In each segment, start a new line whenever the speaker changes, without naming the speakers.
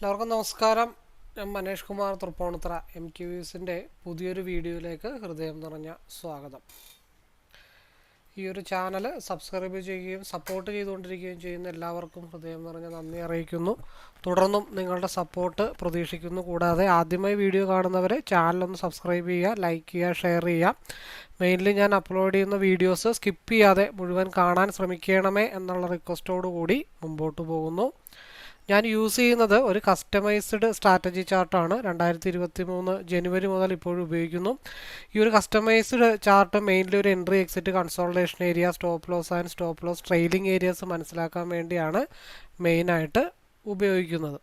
എല്ലാവർക്കും നമസ്കാരം. ഞാൻ മനേഷ് കുമാർ തൃപ്പൂണിത്തുറ MQVസിൻ്റെ പുതിയൊരു വീഡിയോയിലേക്ക് ഹൃദയം നിറഞ്ഞ സ്വാഗതം. ഈ ഒരു ചാനൽ സബ്സ്ക്രൈബ് ചെയ്യുകയും സപ്പോർട്ട് ചെയ്തുകൊണ്ടിരിക്കുകയും ചെയ്യുന്ന എല്ലാവർക്കും ഹൃദയം നിറഞ്ഞ നന്ദി അറിയിക്കുന്നു. തുടർന്നും നിങ്ങളുടെ സപ്പോർട്ട് പ്രതീക്ഷിക്കുന്നു. കൂടാതെ ആദ്യമായി വീഡിയോ കാണുന്നവരെ ചാനലൊന്ന് സബ്സ്ക്രൈബ് ചെയ്യുക, ലൈക്ക് ചെയ്യുക, ഷെയർ ചെയ്യുക. മെയിൻലി ഞാൻ അപ്ലോഡ് ചെയ്യുന്ന വീഡിയോസ് സ്കിപ്പ് ചെയ്യാതെ മുഴുവൻ കാണാൻ ശ്രമിക്കണമേ എന്നുള്ള റിക്വസ്റ്റോടു കൂടി മുമ്പോട്ട് പോകുന്നു. ഞാൻ യൂസ് ചെയ്യുന്നത് ഒരു കസ്റ്റമൈസ്ഡ് സ്ട്രാറ്റജി ചാർട്ടാണ്. 2023 ജനുവരി മുതൽ ഇപ്പോഴും ഉപയോഗിക്കുന്നു. ഈ ഒരു കസ്റ്റമൈസ്ഡ് ചാർട്ട് മെയിൻലി ഒരു entry, exit, consultation area, stop loss and stop loss, trailing areas മനസ്സിലാക്കാൻ വേണ്ടിയാണ് മെയിനായിട്ട് ഉപയോഗിക്കുന്നത്.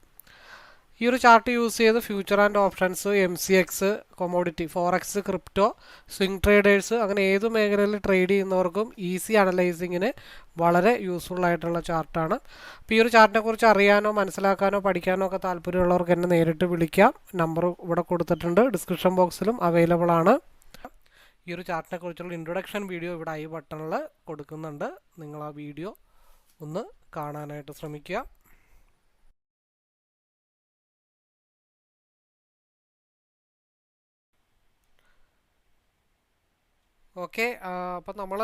ഈ ഒരു ചാർട്ട് യൂസ് ചെയ്ത് future and options, MCX, commodity, forex, crypto, swing traders, അങ്ങനെ ഏത് മേഖലയിൽ ട്രേഡ് ചെയ്യുന്നവർക്കും ഈസി അനലൈസിങ്ങിന് വളരെ യൂസ്ഫുൾ ആയിട്ടുള്ള ചാർട്ടാണ്. അപ്പോൾ ഈ ഒരു ചാർട്ടിനെ കുറിച്ച് അറിയാനോ മനസ്സിലാക്കാനോ പഠിക്കാനോ ഒക്കെ താല്പര്യമുള്ളവർക്ക് എന്നെ നേരിട്ട് വിളിക്കാം. നമ്പർ ഇവിടെ കൊടുത്തിട്ടുണ്ട്, ഡിസ്ക്രിപ്ഷൻ ബോക്സിലും അവൈലബിൾ ആണ്. ഈ ഒരു ചാർട്ടിനെ കുറിച്ചുള്ള ഇൻട്രൊഡക്ഷൻ വീഡിയോ ഇവിടെ ഐ ബട്ടണിൽ കൊടുക്കുന്നുണ്ട്. നിങ്ങൾ ആ വീഡിയോ ഒന്ന് കാണാനായിട്ട് ശ്രമിക്കുക. ഓക്കെ, അപ്പം നമ്മൾ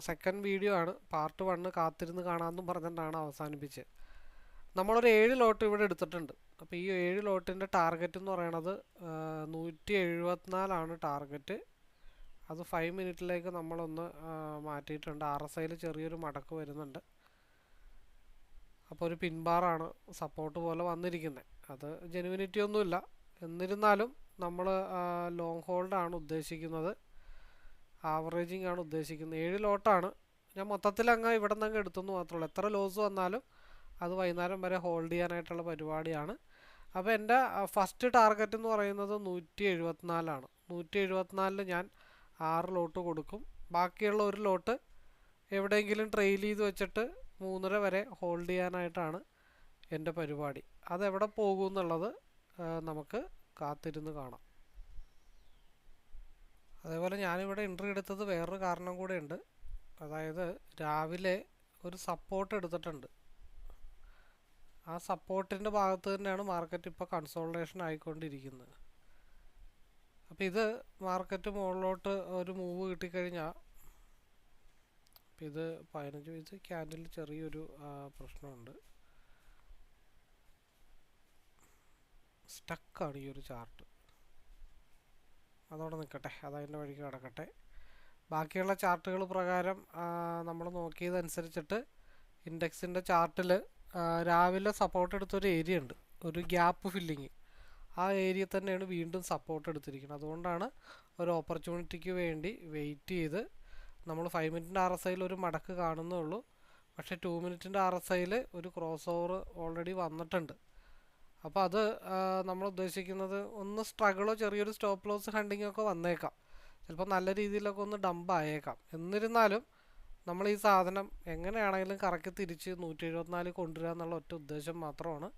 സെക്കൻഡ് വീഡിയോ ആണ്. പാർട്ട് 1 കാത്തിരുന്ന് കാണാമെന്നും പറഞ്ഞിട്ടാണ് അവസാനിപ്പിച്ചത്. നമ്മളൊരു 7 ലോട്ട് ഇവിടെ എടുത്തിട്ടുണ്ട്. അപ്പോൾ ഈ 7 ലോട്ടിൻ്റെ ടാർഗറ്റ് എന്ന് പറയണത് 174 ടാർഗറ്റ്. അത് 5 മിനിറ്റിലേക്ക് നമ്മളൊന്ന് മാറ്റിയിട്ടുണ്ട്. RSIയിൽ ചെറിയൊരു മടക്ക് വരുന്നുണ്ട്. അപ്പോൾ ഒരു പിൻബാറാണ് സപ്പോർട്ട് പോലെ വന്നിരിക്കുന്നത്. അത് ജെനുവിനിറ്റി ഒന്നുമില്ല. എന്നിരുന്നാലും നമ്മൾ ലോങ് ഹോൾഡാണ് ഉദ്ദേശിക്കുന്നത്, ആവറേജിങ് ആണ് ഉദ്ദേശിക്കുന്നത്. 7 ലോട്ടാണ്. ഞാൻ മൊത്തത്തിൽ ഇവിടെ നിന്ന് എടുത്തെന്ന് മാത്രമേ ഉള്ളൂ. എത്ര ലോസ് വന്നാലും അത് വൈകുന്നേരം വരെ ഹോൾഡ് ചെയ്യാനായിട്ടുള്ള പരിപാടിയാണ്. അപ്പോൾ എൻ്റെ ഫസ്റ്റ് ടാർഗറ്റ് എന്ന് പറയുന്നത് 174. 174 ഞാൻ 6 ലോട്ട് കൊടുക്കും. ബാക്കിയുള്ള ഒരു ലോട്ട് എവിടെയെങ്കിലും ട്രെയിൽ ചെയ്ത് വെച്ചിട്ട് 3.5 വരെ ഹോൾഡ് ചെയ്യാനായിട്ടാണ് എൻ്റെ പരിപാടി. അതെവിടെ പോകും എന്നുള്ളത് നമുക്ക് കാത്തിരുന്ന് കാണാം. അതേപോലെ ഞാനിവിടെ എൻട്രി എടുത്തത് വേറൊരു കാരണം കൂടെ ഉണ്ട്. അതായത് രാവിലെ ഒരു സപ്പോർട്ട് എടുത്തിട്ടുണ്ട്. ആ സപ്പോർട്ടിൻ്റെ ഭാഗത്ത് തന്നെയാണ് മാർക്കറ്റ് ഇപ്പോൾ കൺസോൾട്ടേഷൻ ആയിക്കൊണ്ടിരിക്കുന്നത്. അപ്പോൾ ഇത് മാർക്കറ്റ് മുകളിലോട്ട് ഒരു മൂവ് കിട്ടിക്കഴിഞ്ഞാൽ, ഇത് 15 ക്യാൻഡിൽ ചെറിയൊരു പ്രശ്നമുണ്ട്. സ്റ്റക്കാണ് ഈ ഒരു ചാർട്ട്. അതവിടെ നിൽക്കട്ടെ, അതതിൻ്റെ വഴിക്ക് കിടക്കട്ടെ. ബാക്കിയുള്ള ചാർട്ടുകൾ പ്രകാരം നമ്മൾ നോക്കിയതനുസരിച്ചിട്ട് ഇൻഡെക്സിൻ്റെ ചാർട്ടിൽ രാവിലെ സപ്പോർട്ട് എടുത്തൊരു ഏരിയ ഉണ്ട്, ഒരു ഗ്യാപ്പ് ഫില്ലിങ്. ആ ഏരിയ തന്നെയാണ് വീണ്ടും സപ്പോർട്ട് എടുത്തിരിക്കുന്നത്. അതുകൊണ്ടാണ് ഒരു ഓപ്പർച്യൂണിറ്റിക്ക് വേണ്ടി വെയിറ്റ് ചെയ്ത് നമ്മൾ 5 മിനിറ്റിൻ്റെ RSIയിൽ ഒരു മടക്ക് കാണുന്നുള്ളൂ. പക്ഷേ 2 മിനിറ്റിൻ്റെ RSIയിൽ ഒരു ക്രോസ് ഓവർ ഓൾറെഡി വന്നിട്ടുണ്ട്. അപ്പോൾ അത് നമ്മൾ ഉദ്ദേശിക്കുന്നത് ഒന്ന് സ്ട്രഗിളോ ചെറിയൊരു സ്റ്റോപ്പ് ലോസ് ഹണ്ടിങ്ങോ ഒക്കെ വന്നേക്കാം. ചിലപ്പോൾ നല്ല രീതിയിലൊക്കെ ഒന്ന് ഡംപ് ആയേക്കാം. എന്നിരുന്നാലും നമ്മൾ ഈ സാധനം എങ്ങനെയാണെങ്കിലും കറക്കി തിരിച്ച് 174 കൊണ്ടുവരിക എന്നുള്ള ഒറ്റ ഉദ്ദേശം മാത്രമാണ്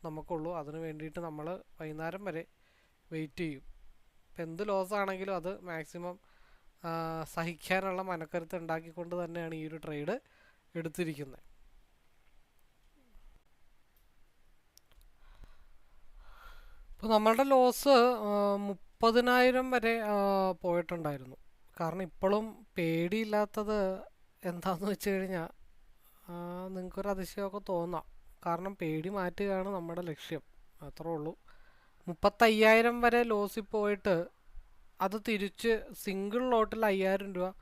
നമുക്കുള്ളൂ. അതിന് വേണ്ടിയിട്ട് നമ്മൾ വൈകുന്നേരം വരെ വെയിറ്റ് ചെയ്യും. ഇപ്പം എന്ത് ലോസ് ആണെങ്കിലും അത് മാക്സിമം സഹിക്കാനുള്ള മനക്കരുത്ത് ഉണ്ടാക്കിക്കൊണ്ട് തന്നെയാണ് ഈ ഒരു ട്രേഡ് എടുത്തിരിക്കുന്നത്. ഇപ്പോൾ നമ്മളുടെ ലോസ് 30,000 വരെ പോയിട്ടുണ്ടായിരുന്നു. കാരണം ഇപ്പോഴും പേടിയില്ലാത്തത് എന്താണെന്ന് വെച്ച് കഴിഞ്ഞാൽ നിങ്ങൾക്കൊരു അതിശയമൊക്കെ തോന്നാം. കാരണം പേടി മാറ്റുകയാണ് നമ്മുടെ ലക്ഷ്യം, അത്രേ ഉള്ളൂ. 35,000 വരെ ലോസിൽ പോയിട്ട് അത് തിരിച്ച് സിംഗിൾ ലോട്ടിൽ 5,000 രൂപ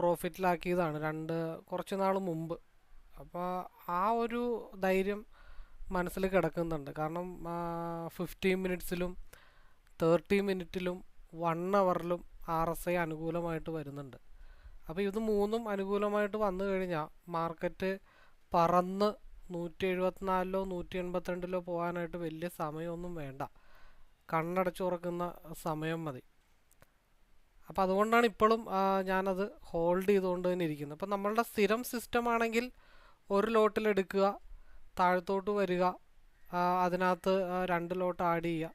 പ്രോഫിറ്റിലാക്കിയതാണ് കുറച്ച് നാൾ മുമ്പ്. അപ്പോൾ ആ ഒരു ധൈര്യം മനസ്സിൽ കിടക്കുന്നുണ്ട്. കാരണം 15 മിനിറ്റ്സിലും 30 മിനിറ്റിലും 1 അവറിലും RSI അനുകൂലമായിട്ട് വരുന്നുണ്ട്. അപ്പോൾ ഇത് മൂന്നും അനുകൂലമായിട്ട് വന്നു കഴിഞ്ഞാൽ മാർക്കറ്റ് പറന്ന് 174 182 പോകാനായിട്ട് വലിയ സമയമൊന്നും വേണ്ട, കണ്ണടച്ചു തുറക്കുന്ന സമയം മതി. അപ്പോൾ അതുകൊണ്ടാണ് ഇപ്പോഴും ഞാനത് ഹോൾഡ് ചെയ്തുകൊണ്ട് തന്നെ ഇരിക്കുന്നത്. അപ്പോൾ നമ്മളുടെ സ്ഥിരം സിസ്റ്റം ആണെങ്കിൽ ഒരു ലോട്ടിൽ എടുക്കുക, താഴത്തോട്ട് വരിക, അതിനകത്ത് 2 ലോട്ട് ആഡ് ചെയ്യുക,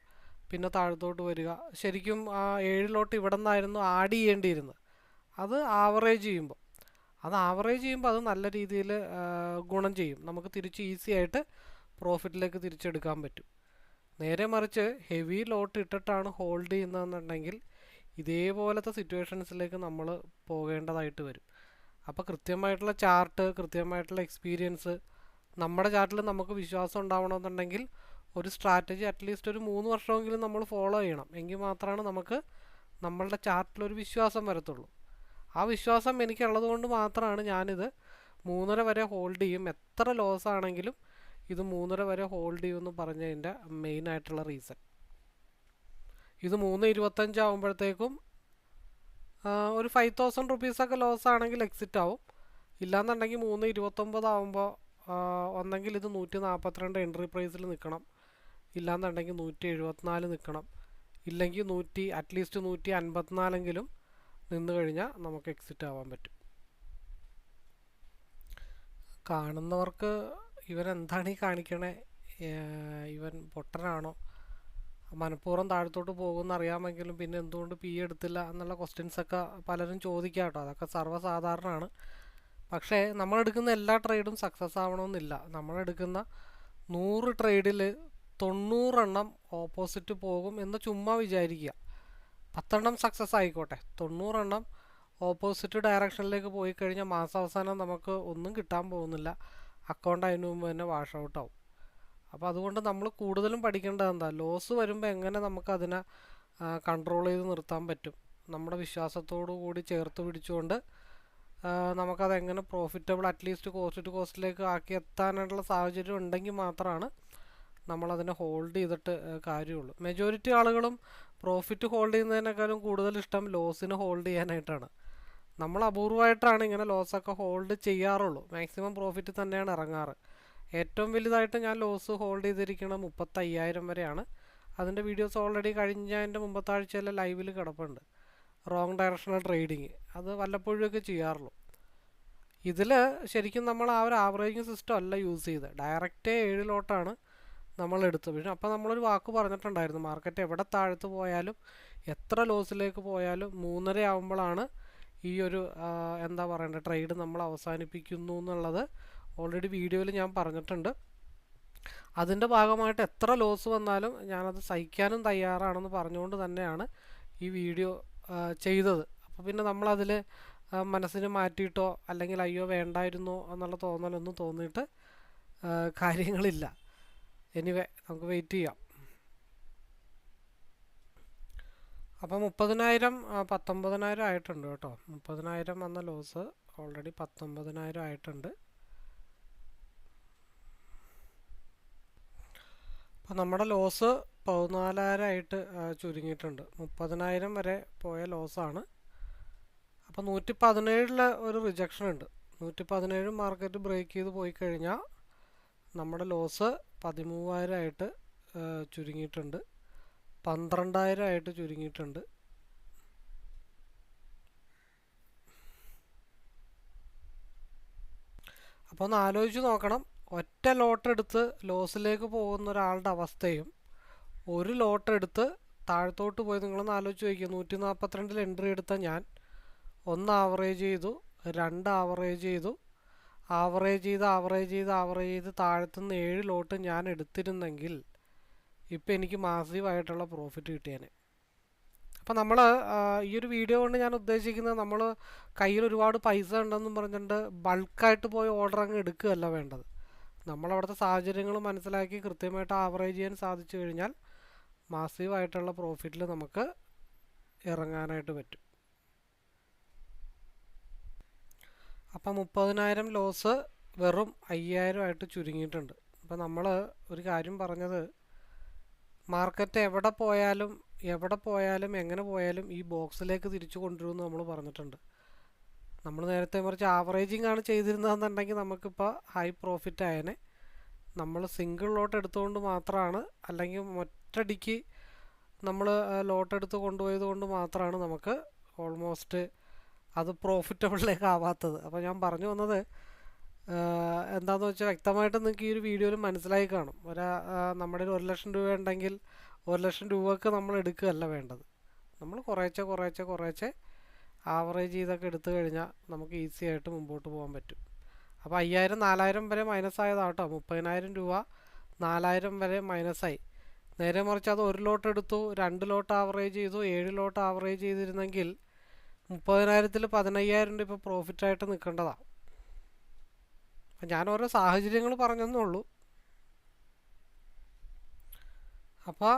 പിന്നെ താഴത്തോട്ട് വരിക. ശരിക്കും 7 ലോട്ട് ഇവിടെ നിന്നായിരുന്നു ആഡ് ചെയ്യേണ്ടിയിരുന്നത്. അത് ആവറേജ് ചെയ്യുമ്പോൾ അത് നല്ല രീതിയിൽ ഗുണം ചെയ്യും. നമുക്ക് തിരിച്ച് ഈസി ആയിട്ട് പ്രോഫിറ്റിലേക്ക് തിരിച്ചെടുക്കാൻ പറ്റും. നേരെ മറിച്ച് ഹെവി ലോട്ട് ഇട്ടിട്ടാണ് ഹോൾഡ് ചെയ്യുന്നതെന്നുണ്ടെങ്കിൽ ഇതേപോലത്തെ സിറ്റുവേഷൻസിലേക്ക് നമ്മൾ പോകേണ്ടതായിട്ട് വരും. അപ്പോൾ കൃത്യമായിട്ടുള്ള ചാർട്ട്, കൃത്യമായിട്ടുള്ള എക്സ്പീരിയൻസ്, നമ്മുടെ ചാർട്ടിൽ നമുക്ക് വിശ്വാസം ഉണ്ടാവണമെന്നുണ്ടെങ്കിൽ ഒരു സ്ട്രാറ്റജി അറ്റ്ലീസ്റ്റ് ഒരു 3 വർഷമെങ്കിലും നമ്മൾ ഫോളോ ചെയ്യണം. എങ്കിൽ മാത്രമാണ് നമുക്ക് നമ്മളുടെ ചാർട്ടിലൊരു വിശ്വാസം വരത്തുള്ളൂ. ആ വിശ്വാസം എനിക്കുള്ളത് കൊണ്ട് മാത്രമാണ് ഞാനിത് 3.5 വരെ ഹോൾഡ് ചെയ്യും. എത്ര ലോസ് ആണെങ്കിലും ഇത് 3.5 വരെ ഹോൾഡ് ചെയ്യുമെന്ന് പറഞ്ഞതിൻ്റെ മെയിൻ ആയിട്ടുള്ള റീസൺ. ഇത് 3.25 ആകുമ്പോഴത്തേക്കും ഒരു 5,000 റുപ്പീസൊക്കെ ലോസ് ആണെങ്കിൽ എക്സിറ്റ് ആവും. ഇല്ലാന്നുണ്ടെങ്കിൽ 3.29 ആകുമ്പോൾ ഒന്നെങ്കിൽ ഇത് 142 എൻട്രി പ്രൈസിൽ നിൽക്കണം, ഇല്ലാന്നുണ്ടെങ്കിൽ 174 നിൽക്കണം, ഇല്ലെങ്കിൽ അറ്റ്ലീസ്റ്റ് 154എങ്കിലും നിന്ന് കഴിഞ്ഞാൽ നമുക്ക് എക്സിറ്റ് ആവാൻ പറ്റും. കാണുന്നവർക്ക് ഇവൻ എന്താണ് ഈ കാണിക്കണേ, ഇവൻ പൊട്ടനാണോ, മനഃപൂർവ്വം താഴത്തോട്ട് പോകുമെന്ന് അറിയാമെങ്കിലും പിന്നെ എന്തുകൊണ്ട് പി എടുത്തില്ല എന്നുള്ള ക്വസ്റ്റ്യൻസൊക്കെ പലരും ചോദിക്കാം കേട്ടോ. അതൊക്കെ സർവ്വസാധാരണമാണ്. പക്ഷേ നമ്മളെടുക്കുന്ന എല്ലാ ട്രേഡും സക്സസ് ആവണമെന്നില്ല. നമ്മളെടുക്കുന്ന 100 ട്രേഡിൽ 90 എണ്ണം ഓപ്പോസിറ്റ് പോകും എന്ന് ചുമ്മാ വിചാരിക്കുക. 10 എണ്ണം സക്സസ് ആയിക്കോട്ടെ, 90 എണ്ണം ഓപ്പോസിറ്റ് ഡയറക്ഷനിലേക്ക് പോയി കഴിഞ്ഞാൽ മാസാവസാനം നമുക്ക് ഒന്നും കിട്ടാൻ പോകുന്നില്ല. അക്കൗണ്ട് അതിന് മുമ്പ് തന്നെ വാഷ് ഔട്ട് ആവും. അപ്പോൾ അതുകൊണ്ട് നമ്മൾ കൂടുതലും പഠിക്കേണ്ടത് എന്താ, ലോസ് വരുമ്പോൾ എങ്ങനെ നമുക്കതിനെ കൺട്രോൾ ചെയ്ത് നിർത്താൻ പറ്റും, നമ്മുടെ വിശ്വാസത്തോടു കൂടി ചേർത്ത് പിടിച്ചുകൊണ്ട് നമുക്കതെങ്ങനെ പ്രോഫിറ്റബിൾ അറ്റ്ലീസ്റ്റ് കോസ്റ്റ് ടു കോസ്റ്റിലേക്ക് ആക്കി എത്താനുള്ള സാഹചര്യം ഉണ്ടെങ്കിൽ മാത്രമാണ് നമ്മളതിനെ ഹോൾഡ് ചെയ്തിട്ട് കാര്യമുള്ളൂ. മെജോറിറ്റി ആളുകളും പ്രോഫിറ്റ് ഹോൾഡ് ചെയ്യുന്നതിനേക്കാളും കൂടുതൽ ഇഷ്ടം ലോസിന് ഹോൾഡ് ചെയ്യാനായിട്ടാണ്. നമ്മൾ അപൂർവമായിട്ടാണ് ഇങ്ങനെ ലോസൊക്കെ ഹോൾഡ് ചെയ്യാറുള്ളൂ. മാക്സിമം പ്രോഫിറ്റ് തന്നെയാണ് ഇറങ്ങാറ്. ഏറ്റവും വലുതായിട്ട് ഞാൻ ലോസ് ഹോൾഡ് ചെയ്തിരിക്കുന്നത് 35,000 വരെയാണ്. അതിൻ്റെ വീഡിയോസ് ഓൾറെഡി കഴിഞ്ഞതിൻ്റെ മുമ്പത്തെ ആഴ്ചയിലെ ലൈവിൽ കിടപ്പുണ്ട്. റോങ് ഡയറക്ഷണൽ ട്രേഡിങ് അത് വല്ലപ്പോഴുമൊക്കെ ചെയ്യാറുള്ളൂ. ഇതിൽ ശരിക്കും നമ്മൾ ആ ഒരു ആവറേജിങ് സിസ്റ്റം അല്ല യൂസ് ചെയ്ത്, ഡയറക്റ്റ് 7 ലോട്ടാണ് നമ്മൾ എടുത്തത്. പക്ഷേ അപ്പോൾ നമ്മളൊരു വാക്ക് പറഞ്ഞിട്ടുണ്ടായിരുന്നു, മാർക്കറ്റ് എവിടെ താഴത്ത് പോയാലും എത്ര ലോസിലേക്ക് പോയാലും 3.5 ആകുമ്പോഴാണ് ഈ ഒരു എന്താ പറയേണ്ടത് ട്രേഡ് നമ്മൾ അവസാനിപ്പിക്കുന്നു എന്നുള്ളത് ഓൾറെഡി വീഡിയോയിൽ ഞാൻ പറഞ്ഞിട്ടുണ്ട്. അതിൻ്റെ ഭാഗമായിട്ട് എത്ര ലോസ് വന്നാലും ഞാനത് സഹിക്കാനും തയ്യാറാണെന്ന് പറഞ്ഞുകൊണ്ട് തന്നെയാണ് ഈ വീഡിയോ ചെയ്തത്. അപ്പോൾ പിന്നെ നമ്മളതിൽ മനസ്സിന് മാറ്റിയിട്ടോ അല്ലെങ്കിൽ അയ്യോ വേണ്ടായിരുന്നോ എന്നുള്ള തോന്നലൊന്നും തോന്നിയിട്ട് കാര്യങ്ങളില്ല. എനിവേ നമുക്ക് വെയിറ്റ് ചെയ്യാം. അപ്പോൾ 30,000 19,000 ആയിട്ടുണ്ട് കേട്ടോ. 30,000 വന്ന ലോസ് ഓൾറെഡി 19,000 ആയിട്ടുണ്ട്. അപ്പോൾ നമ്മുടെ ലോസ് 14,000 ആയിട്ട് ചുരുങ്ങിയിട്ടുണ്ട്. 30,000 വരെ പോയ ലോസാണ്. അപ്പോൾ 117 ഒരു റിജക്ഷൻ ഉണ്ട്. 117 മാർക്കറ്റ് ബ്രേക്ക് ചെയ്ത് പോയി കഴിഞ്ഞാൽ നമ്മുടെ ലോസ് 13,000 ആയിട്ട് ചുരുങ്ങിയിട്ടുണ്ട്, 12,000 ആയിട്ട് ചുരുങ്ങിയിട്ടുണ്ട്. അപ്പോൾ ഒന്ന് ആലോചിച്ച് നോക്കണം, ഒറ്റ ലോട്ട് എടുത്ത് ലോസിലേക്ക് പോകുന്ന ഒരാളുടെ അവസ്ഥയും ഒരു ലോട്ട് എടുത്ത് താഴത്തോട്ട് പോയി നിങ്ങളൊന്ന് ആലോചിച്ച് നോക്കിക്കുക. 142 എൻട്രി എടുത്ത ഞാൻ 1 ആവറേജ് ചെയ്തു, 2 ആവറേജ് ചെയ്തു, ആവറേജ് ചെയ്ത് താഴത്തുനിന്ന് 7 ലോട്ട് ഞാൻ എടുത്തിരുന്നെങ്കിൽ ഇപ്പം എനിക്ക് മാസീവായിട്ടുള്ള പ്രോഫിറ്റ് കിട്ടിയേനെ. അപ്പോൾ നമ്മൾ ഈ ഒരു വീഡിയോ കൊണ്ട് ഞാൻ ഉദ്ദേശിക്കുന്നത്, നമ്മൾ കയ്യിൽ ഒരുപാട് പൈസ ഉണ്ടെന്നും പറഞ്ഞിട്ട് ബൾക്കായിട്ട് പോയി ഓർഡർ അങ്ങ് എടുക്കുകയല്ല വേണ്ടത്. നമ്മളവിടുത്തെ സാഹചര്യങ്ങൾ മനസ്സിലാക്കി കൃത്യമായിട്ട് ആവറേജ് ചെയ്യാൻ സാധിച്ചു കഴിഞ്ഞാൽ മാസീവായിട്ടുള്ള പ്രോഫിറ്റിൽ നമുക്ക് ഇറങ്ങാനായിട്ട് പറ്റും. അപ്പം 30,000 ലോസ് വെറും 5,000 ആയിട്ട് ചുരുങ്ങിയിട്ടുണ്ട്. അപ്പോൾ നമ്മൾ ഒരു കാര്യം പറഞ്ഞത്, മാർക്കറ്റ് എവിടെ പോയാലും എങ്ങനെ പോയാലും ഈ ബോക്സിലേക്ക് തിരിച്ചു കൊണ്ടുവരുമെന്ന് നമ്മൾ പറഞ്ഞിട്ടുണ്ട്. നമ്മൾ നേരത്തെ മറിച്ച് ആവറേജിങ് ആണ് ചെയ്തിരുന്നതെന്നുണ്ടെങ്കിൽ നമുക്കിപ്പോൾ ഹൈ പ്രോഫിറ്റ് ആയേനെ. നമ്മൾ സിംഗിൾ ലോട്ട് എടുത്തുകൊണ്ട് മാത്രമാണ്, അല്ലെങ്കിൽ ഒറ്റയടിക്ക് നമ്മൾ ലോട്ട് എടുത്ത് കൊണ്ടുപോയത് കൊണ്ട് മാത്രമാണ് നമുക്ക് ഓൾമോസ്റ്റ് അത് പ്രോഫിറ്റബിളിലേക്ക് ആവാത്തത്. അപ്പോൾ ഞാൻ പറഞ്ഞു വന്നത് എന്താണെന്ന് വെച്ചാൽ, വ്യക്തമായിട്ട് നിങ്ങൾക്ക് ഈ ഒരു വീഡിയോയിൽ മനസ്സിലായി കാണും. നമ്മുടെ 1,00,000 രൂപ ഉണ്ടെങ്കിൽ 1,00,000 രൂപക്ക് നമ്മൾ എടുക്കുകയല്ല വേണ്ടത്. നമ്മൾ കുറേശ്ശെ ആവറേജ് ചെയ്തൊക്കെ എടുത്തു കഴിഞ്ഞാൽ നമുക്ക് ഈസി ആയിട്ട് മുമ്പോട്ട് പോകാൻ പറ്റും. അപ്പോൾ 5,000 4,000 വരെ മൈനസ് ആയതാട്ടോ. 30,000 രൂപ 4000 വരെ മൈനസായി. നേരെ മറിച്ച് അത് 1 ലോട്ട് എടുത്തു, 2 ലോട്ട് ആവറേജ് ചെയ്തു, 7 ലോട്ട് ആവറേജ് ചെയ്തിരുന്നെങ്കിൽ 30,000-ൽ 15,000 രൂപ ഇപ്പോൾ പ്രോഫിറ്റായിട്ട് നിൽക്കേണ്ടതാണ്. അപ്പം ഞാൻ ഓരോ സാഹചര്യങ്ങൾ പറഞ്ഞെന്നേ ഉള്ളൂ. അപ്പോൾ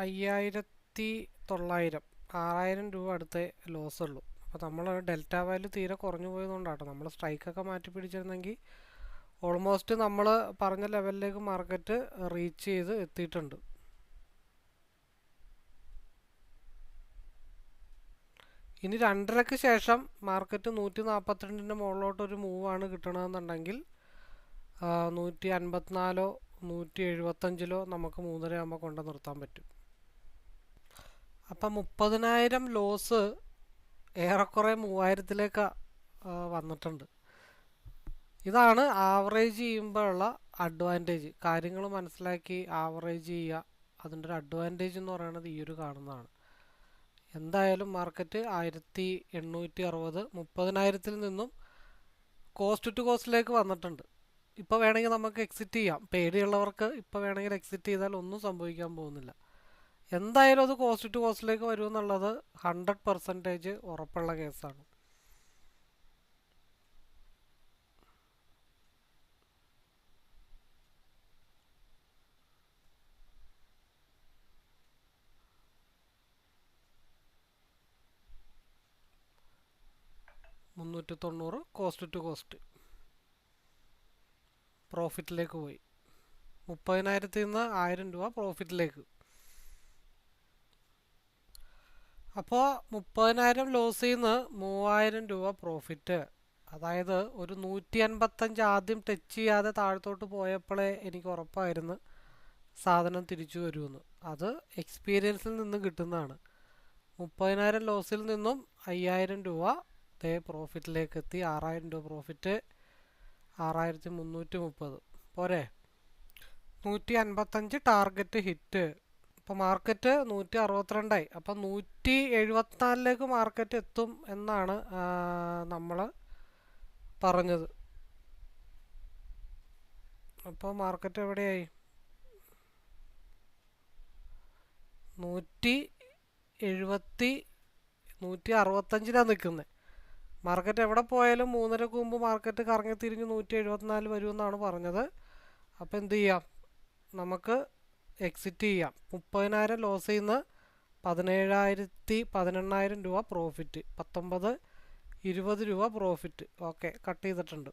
5,900, 6,000 രൂപ അടുത്തേ ലോസ് ഉള്ളൂ. അപ്പോൾ നമ്മൾ ഡെൽറ്റ വാല്യൂ തീരെ കുറഞ്ഞു പോയതുകൊണ്ടാട്ടോ. നമ്മൾ സ്ട്രൈക്കൊക്കെ മാറ്റി പിടിച്ചിരുന്നെങ്കിൽ ഓൾമോസ്റ്റ് നമ്മൾ പറഞ്ഞ ലെവലിലേക്ക് മാർക്കറ്റ് റീച്ച് ചെയ്ത് എത്തിയിട്ടുണ്ട്. ഇനി 2:30-ക്ക് ശേഷം മാർക്കറ്റ് 142-ൻ്റെ മുകളിലോട്ടൊരു മൂവാണ് കിട്ടണമെന്നുണ്ടെങ്കിൽ 154-ലോ 175-ലോ നമുക്ക് 3:30 ആകുമ്പോൾ കൊണ്ട് നിർത്താൻ പറ്റും. അപ്പം 30,000 ലോസ് ഏറെക്കുറെ 3,000-ലേക്ക് വന്നിട്ടുണ്ട്. ഇതാണ് ആവറേജ് ചെയ്യുമ്പോഴുള്ള അഡ്വാൻറ്റേജ്. കാര്യങ്ങൾ മനസ്സിലാക്കി ആവറേജ് ചെയ്യുക, അതിൻ്റെ ഒരു അഡ്വാൻറ്റേജ് എന്ന് പറയുന്നത് ഈ ഒരു കാണുന്നതാണ്. എന്തായാലും മാർക്കറ്റ് 1,860, 30,000-ൽ നിന്നും കോസ്റ്റ് ടു കോസ്റ്റിലേക്ക് വന്നിട്ടുണ്ട്. ഇപ്പോൾ വേണമെങ്കിൽ നമുക്ക് എക്സിറ്റ് ചെയ്യാം. പേടിയുള്ളവർക്ക് ഇപ്പോൾ വേണമെങ്കിൽ എക്സിറ്റ് ചെയ്താൽ ഒന്നും സംഭവിക്കാൻ പോകുന്നില്ല. എന്തായാലും അത് കോസ്റ്റ് ടു കോസ്റ്റിലേക്ക് വരുമെന്നുള്ളത് 100% ഉറപ്പുള്ള കേസാണ്. $390 കോസ്റ്റ് ടു കോസ്റ്റ് പ്രോഫിറ്റിലേക്ക് പോയി. 30,000-ൽ നിന്ന് 1,000 രൂപ പ്രോഫിറ്റിലേക്ക്. അപ്പോൾ 30,000 ലോസിൽ നിന്ന് 3,000 രൂപ പ്രോഫിറ്റ്. അതായത് ഒരു 155 ആദ്യം ടച്ച് ചെയ്യാതെ താഴത്തോട്ട് പോയപ്പോഴേ എനിക്ക് ഉറപ്പായിരുന്നു സാധനം തിരിച്ചു വരുമെന്ന്. അത് എക്സ്പീരിയൻസിൽ നിന്ന് കിട്ടുന്നതാണ്. 30,000 ലോസിൽ നിന്നും 5,000 രൂപ പ്രോഫിറ്റിലേക്ക് എത്തി. 6,000 രൂപ പ്രോഫിറ്റ്, 6,330 പോരെ. 155 ടാർഗറ്റ് ഹിറ്റ്. ഇപ്പോൾ മാർക്കറ്റ് 162 അപ്പം 174-ലേക്ക് മാർക്കറ്റ് എത്തും എന്നാണ് നമ്മൾ പറഞ്ഞത്. അപ്പോൾ മാർക്കറ്റ് എവിടെയായി? 165-165-ലാണ് നിൽക്കുന്നത്. മാർക്കറ്റ് എവിടെ പോയാലും 3:30-ക്ക് മുമ്പ് മാർക്കറ്റ് കറങ്ങി തിരിഞ്ഞ് 174 വരുമെന്നാണ് പറഞ്ഞത്. അപ്പോൾ എന്ത് ചെയ്യാം? നമുക്ക് എക്സിറ്റ് ചെയ്യാം. 30,000 ലോസിൽ നിന്ന് 18,000 രൂപ പ്രോഫിറ്റ്, 19-20 രൂപ പ്രോഫിറ്റ്. ഓക്കെ, കട്ട് ചെയ്തിട്ടുണ്ട്.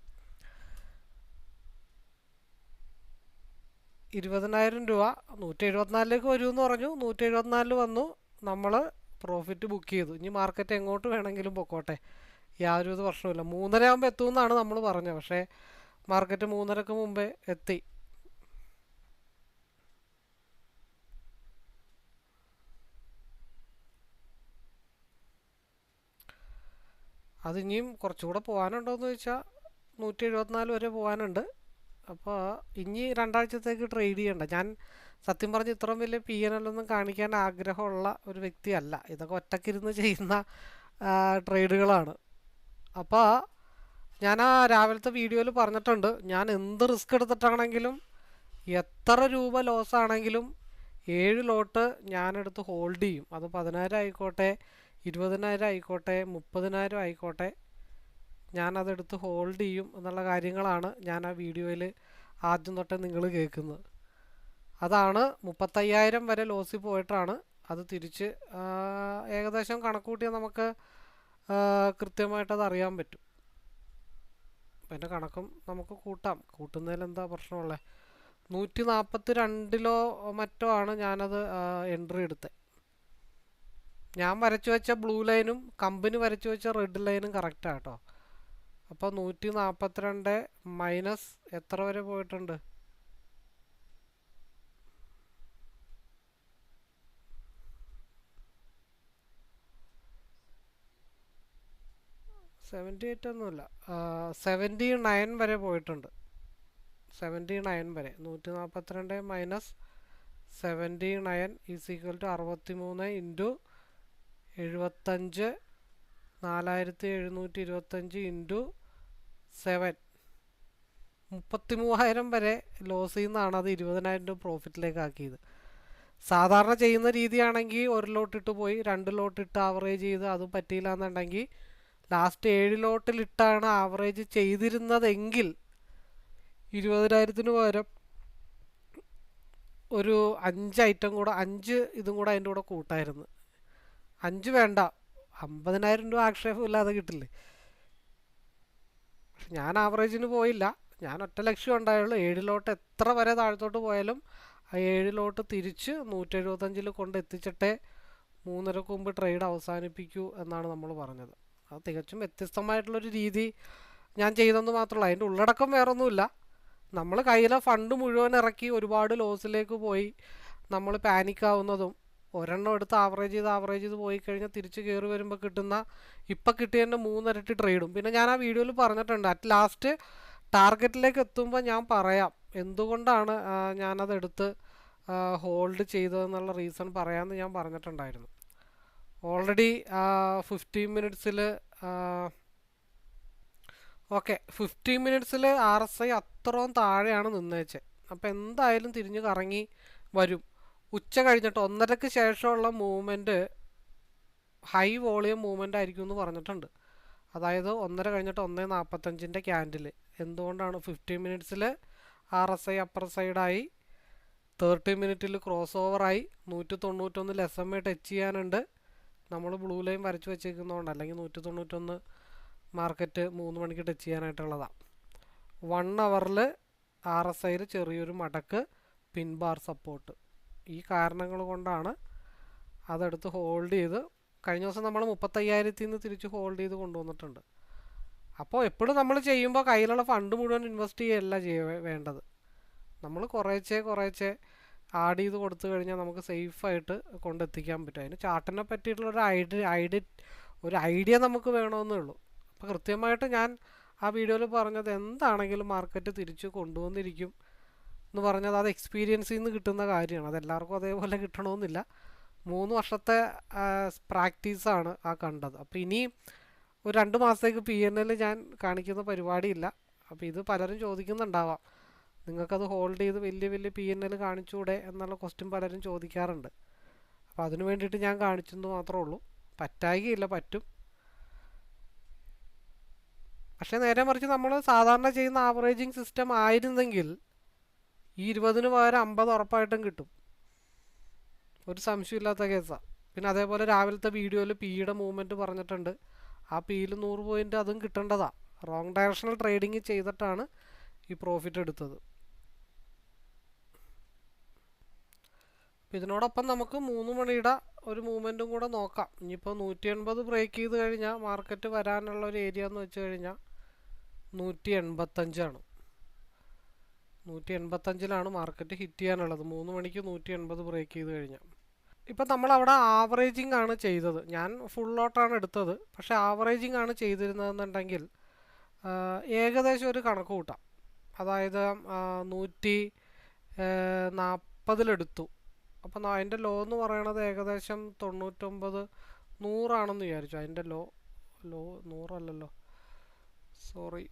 20,000 രൂപ 174-ലേക്ക് വരുമെന്ന് പറഞ്ഞു. 174 വന്നു, നമ്മൾ പ്രോഫിറ്റ് ബുക്ക് ചെയ്തു. ഇനി മാർക്കറ്റ് എങ്ങോട്ട് വേണമെങ്കിലും പൊക്കോട്ടെ, യാതൊരു പ്രശ്നമില്ല. 3:30 ആകുമ്പോൾ എത്തുമെന്നാണ് നമ്മൾ പറഞ്ഞത്. പക്ഷേ മാർക്കറ്റ് 3:30-ക്ക് മുമ്പേ എത്തി. അതിനിയും കുറച്ചുകൂടെ പോകാനുണ്ടോയെന്ന് ചോദിച്ചാൽ 174 വരെ പോകാനുണ്ട്. അപ്പോൾ ഇനി 2 ആഴ്ചത്തേക്ക് ട്രേഡ് ചെയ്യണ്ട. ഞാൻ സത്യം പറഞ്ഞ് ഇത്രയും വലിയ PNL ഒന്നും കാണിക്കാൻ ആഗ്രഹമുള്ള ഒരു വ്യക്തിയല്ല. ഇതൊക്കെ ഒറ്റക്കിരുന്ന് ചെയ്യുന്ന ട്രേഡുകളാണ്. അപ്പോൾ ഞാൻ ആ രാവിലത്തെ വീഡിയോയിൽ പറഞ്ഞിട്ടുണ്ട്, ഞാൻ എന്ത് റിസ്ക് എടുത്തിട്ടാണെങ്കിലും എത്ര രൂപ ലോസ് ആണെങ്കിലും 7 ലോട്ട് ഞാനെടുത്ത് ഹോൾഡ് ചെയ്യും. അത് 10,000 ആയിക്കോട്ടെ, 20,000 ആയിക്കോട്ടെ, 30,000 ആയിക്കോട്ടെ, ഞാനതെടുത്ത് ഹോൾഡ് ചെയ്യും എന്നുള്ള കാര്യങ്ങളാണ് ഞാൻ ആ വീഡിയോയിൽ ആദ്യം തൊട്ടേ നിങ്ങൾ കേൾക്കുന്നത്. അതാണ് 35,000 വരെ ലോസിൽ പോയിട്ടാണ് അത് തിരിച്ച് ഏകദേശം കണക്ക് കൂട്ടിയാൽ നമുക്ക് കൃത്യമായിട്ടത് അറിയാൻ പറ്റും. പിന്നെ കണക്കും നമുക്ക് കൂട്ടാം, കൂട്ടുന്നതിൽ എന്താ പ്രശ്നമുള്ളത്. 142-ലോ മറ്റോ ആണ് ഞാനത് എൻട്രി എടുത്തത്. ഞാൻ വരച്ചു വെച്ച ബ്ലൂ ലൈനും കമ്പനി വരച്ചു വെച്ച റെഡ് ലൈനും കറക്റ്റാണ് കേട്ടോ. അപ്പോൾ 142 മൈനസ് എത്ര വരെ പോയിട്ടുണ്ട്? 78 ഒന്നുമില്ല, 79 വരെ പോയിട്ടുണ്ട്. 79 വരെ. 142 minus 79 is equal to 63 into 75, 4,725 into 7, 33,000 വരെ ലോസിൽ നിന്നാണ് അത് 20,000 രൂപ പ്രോഫിറ്റിലേക്ക് ആക്കിയത്. സാധാരണ ചെയ്യുന്ന രീതിയാണെങ്കിൽ ഒരു ലോട്ടിട്ട് പോയി 2 ലോട്ടിട്ട് ആവറേജ് ചെയ്ത് അതും പറ്റിയില്ല എന്നുണ്ടെങ്കിൽ ലാസ്റ്റ് 7 ലോട്ടിലിട്ടാണ് ആവറേജ് ചെയ്തിരുന്നതെങ്കിൽ 20,000 പകരം ഒരു 5 ഐറ്റം കൂടെ 5 ഇതും കൂടെ അതിൻ്റെ കൂടെ കൂട്ടായിരുന്നു. 5 വേണ്ട, 50,000 രൂപ ആക്ഷേപമില്ലാതെ കിട്ടില്ലേ. പക്ഷെ ഞാൻ ആവറേജിന് പോയില്ല, ഞാൻ ഒറ്റ ലക്ഷ്യം ഉണ്ടായുള്ളൂ. 7 ലോട്ട് എത്ര വരെ താഴത്തോട്ട് പോയാലും ആ 7 ലോട്ട് തിരിച്ച് 175 കൊണ്ട് എത്തിച്ചിട്ടേ 3:30 മുമ്പ് ട്രേഡ് അവസാനിപ്പിക്കൂ എന്നാണ് നമ്മൾ പറഞ്ഞത്. അത് തികച്ചും വ്യത്യസ്തമായിട്ടുള്ളൊരു രീതി ഞാൻ ചെയ്തെന്ന് മാത്രമല്ല, അതിൻ്റെ ഉള്ളടക്കം വേറൊന്നുമില്ല. നമ്മൾ കയ്യിലെ ഫണ്ട് മുഴുവൻ ഇറക്കി ഒരുപാട് ലോസിലേക്ക് പോയി നമ്മൾ പാനിക്കാവുന്നതും, ഒരെണ്ണം എടുത്ത് ആവറേജ് ചെയ്ത് പോയി കഴിഞ്ഞാൽ തിരിച്ച് കയറി വരുമ്പോൾ കിട്ടുന്ന ഇപ്പം കിട്ടിയതിൻ്റെ 3 ഇരട്ടി ട്രേഡും. പിന്നെ ഞാൻ ആ വീഡിയോയിൽ പറഞ്ഞിട്ടുണ്ട്, അറ്റ് ലാസ്റ്റ് ടാർഗറ്റിലേക്ക് എത്തുമ്പോൾ ഞാൻ പറയാം എന്തുകൊണ്ടാണ് ഞാനതെടുത്ത് ഹോൾഡ് ചെയ്തതെന്നുള്ള റീസൺ പറയാമെന്ന് ഞാൻ പറഞ്ഞിട്ടുണ്ടായിരുന്നു. ഓൾറെഡി 15 മിനിറ്റ്സിൽ ഓക്കെ 15 മിനിറ്റ്സിൽ RSI അത്രയും താഴെയാണ് നിന്നേച്ചത്. അപ്പോൾ എന്തായാലും തിരിഞ്ഞ് കറങ്ങി വരും. ഉച്ച കഴിഞ്ഞിട്ട് 1:30ക്ക് ശേഷമുള്ള മൂവ്മെൻറ്റ് ഹൈ വോളിയം മൂവ്മെൻ്റ് ആയിരിക്കും എന്ന് പറഞ്ഞിട്ടുണ്ട്. അതായത് 1:30 കഴിഞ്ഞിട്ട് 1:45 ക്യാൻഡിൽ. എന്തുകൊണ്ടാണ് 15 മിനിറ്റ്സിൽ RSI അപ്പർ സൈഡായി, 30 മിനിറ്റിൽ ക്രോസ് ഓവറായി, 191 SMA ടച്ച് ചെയ്യാനുണ്ട്. നമ്മൾ ബ്ലൂ ലൈൻ വരച്ച് വെച്ചേക്കുന്നതുകൊണ്ട്, അല്ലെങ്കിൽ 191 മാർക്കറ്റ് 3 മണിക്ക് ടച്ച് ചെയ്യാനായിട്ടുള്ളതാണ്. 1 അവറിൽ RSIയിൽ ചെറിയൊരു മടക്ക്, പിൻ ബാർ സപ്പോർട്ട്, ഈ കാരണങ്ങൾ കൊണ്ടാണ് അതെടുത്ത് ഹോൾഡ് ചെയ്ത് കഴിഞ്ഞ ദിവസം നമ്മൾ 35,000 നിന്ന് തിരിച്ച് ഹോൾഡ് ചെയ്ത് കൊണ്ടുവന്നിട്ടുണ്ട്. അപ്പോൾ എപ്പോഴും നമ്മൾ ചെയ്യുമ്പോൾ കയ്യിലുള്ള ഫണ്ട് മുഴുവൻ ഇൻവെസ്റ്റ് ചെയ്യുകയല്ല വേണ്ടത്. നമ്മൾ കുറേശ്ശെ ആഡ് ചെയ്ത് കൊടുത്തു കഴിഞ്ഞാൽ നമുക്ക് സേഫായിട്ട് കൊണ്ടെത്തിക്കാൻ പറ്റും. അതിന് ചാർട്ടിനെ പറ്റിയിട്ടുള്ളൊരു ഐഡിയ നമുക്ക് വേണമെന്നേ ഉള്ളൂ. അപ്പോൾ കൃത്യമായിട്ട് ഞാൻ ആ വീഡിയോയിൽ പറഞ്ഞത് എന്താണെങ്കിലും മാർക്കറ്റ് തിരിച്ച് കൊണ്ടുവന്നിരിക്കും എന്ന് പറഞ്ഞത് അത് എക്സ്പീരിയൻസിൽ നിന്ന് കിട്ടുന്ന കാര്യമാണ്. അതെല്ലാവർക്കും അതേപോലെ കിട്ടണമെന്നില്ല. 3 വർഷത്തെ പ്രാക്ടീസാണ് ആ കണ്ടത്. അപ്പോൾ ഇനി ഒരു 2 മാസത്തേക്ക് PNL ഞാൻ കാണിക്കുന്ന പരിപാടിയില്ല. അപ്പോൾ ഇത് പലരും ചോദിക്കുന്നുണ്ടാവാം, നിങ്ങൾക്കത് ഹോൾഡ് ചെയ്ത് വലിയ PNL കാണിച്ചുകൂടെ എന്നുള്ള ക്വസ്റ്റ്യൻ പലരും ചോദിക്കാറുണ്ട്. അപ്പോൾ അതിനു വേണ്ടിയിട്ട് ഞാൻ കാണിച്ചെന്ന് മാത്രമേ ഉള്ളൂ. പറ്റായികയില്ല, പറ്റും. പക്ഷേ നേരെ മറിച്ച് നമ്മൾ സാധാരണ ചെയ്യുന്ന ആവറേജിങ് സിസ്റ്റം ആയിരുന്നെങ്കിൽ ഈ 20-ന് പകരം 50 ഉറപ്പായിട്ടും കിട്ടും, ഒരു സംശയമില്ലാത്ത കേസാണ്. പിന്നെ അതേപോലെ രാവിലത്തെ വീഡിയോയിൽ പിയുടെ മൂവ്മെൻറ്റ് പറഞ്ഞിട്ടുണ്ട്. ആ പിയിൽ 100 പോയിൻ്റ് അതും കിട്ടേണ്ടതാണ്. റോങ് ഡയറക്ഷണൽ ട്രേഡിങ് ചെയ്തിട്ടാണ് ഈ പ്രോഫിറ്റ് എടുത്തത്. ഇതിനോടൊപ്പം നമുക്ക് 3 മണിയുടെ ഒരു മൂവ്മെൻറ്റും കൂടെ നോക്കാം. ഇനിയിപ്പോൾ 180 ബ്രേക്ക് ചെയ്ത് കഴിഞ്ഞാൽ മാർക്കറ്റ് വരാനുള്ള ഒരു ഏരിയ എന്ന് വെച്ച് കഴിഞ്ഞാൽ 185 185 മാർക്കറ്റ് ഹിറ്റ് ചെയ്യാനുള്ളത്. 3 മണിക്ക് 180 ബ്രേക്ക് ചെയ്ത് കഴിഞ്ഞാൽ. ഇപ്പം നമ്മളവിടെ ആവറേജിങ് ആണ് ചെയ്തത്. ഞാൻ ഫുൾ ലോട്ടാണ് എടുത്തത്, പക്ഷേ ആവറേജിങ് ആണ് ചെയ്തിരുന്നതെന്നുണ്ടെങ്കിൽ ഏകദേശം ഒരു കണക്ക് കൂട്ടാം. അതായത് 140 അപ്പം അതിൻ്റെ ലോ എന്ന് പറയണത് ഏകദേശം 99 100 വിചാരിച്ചു. അതിൻ്റെ ലോ 100 സോറി,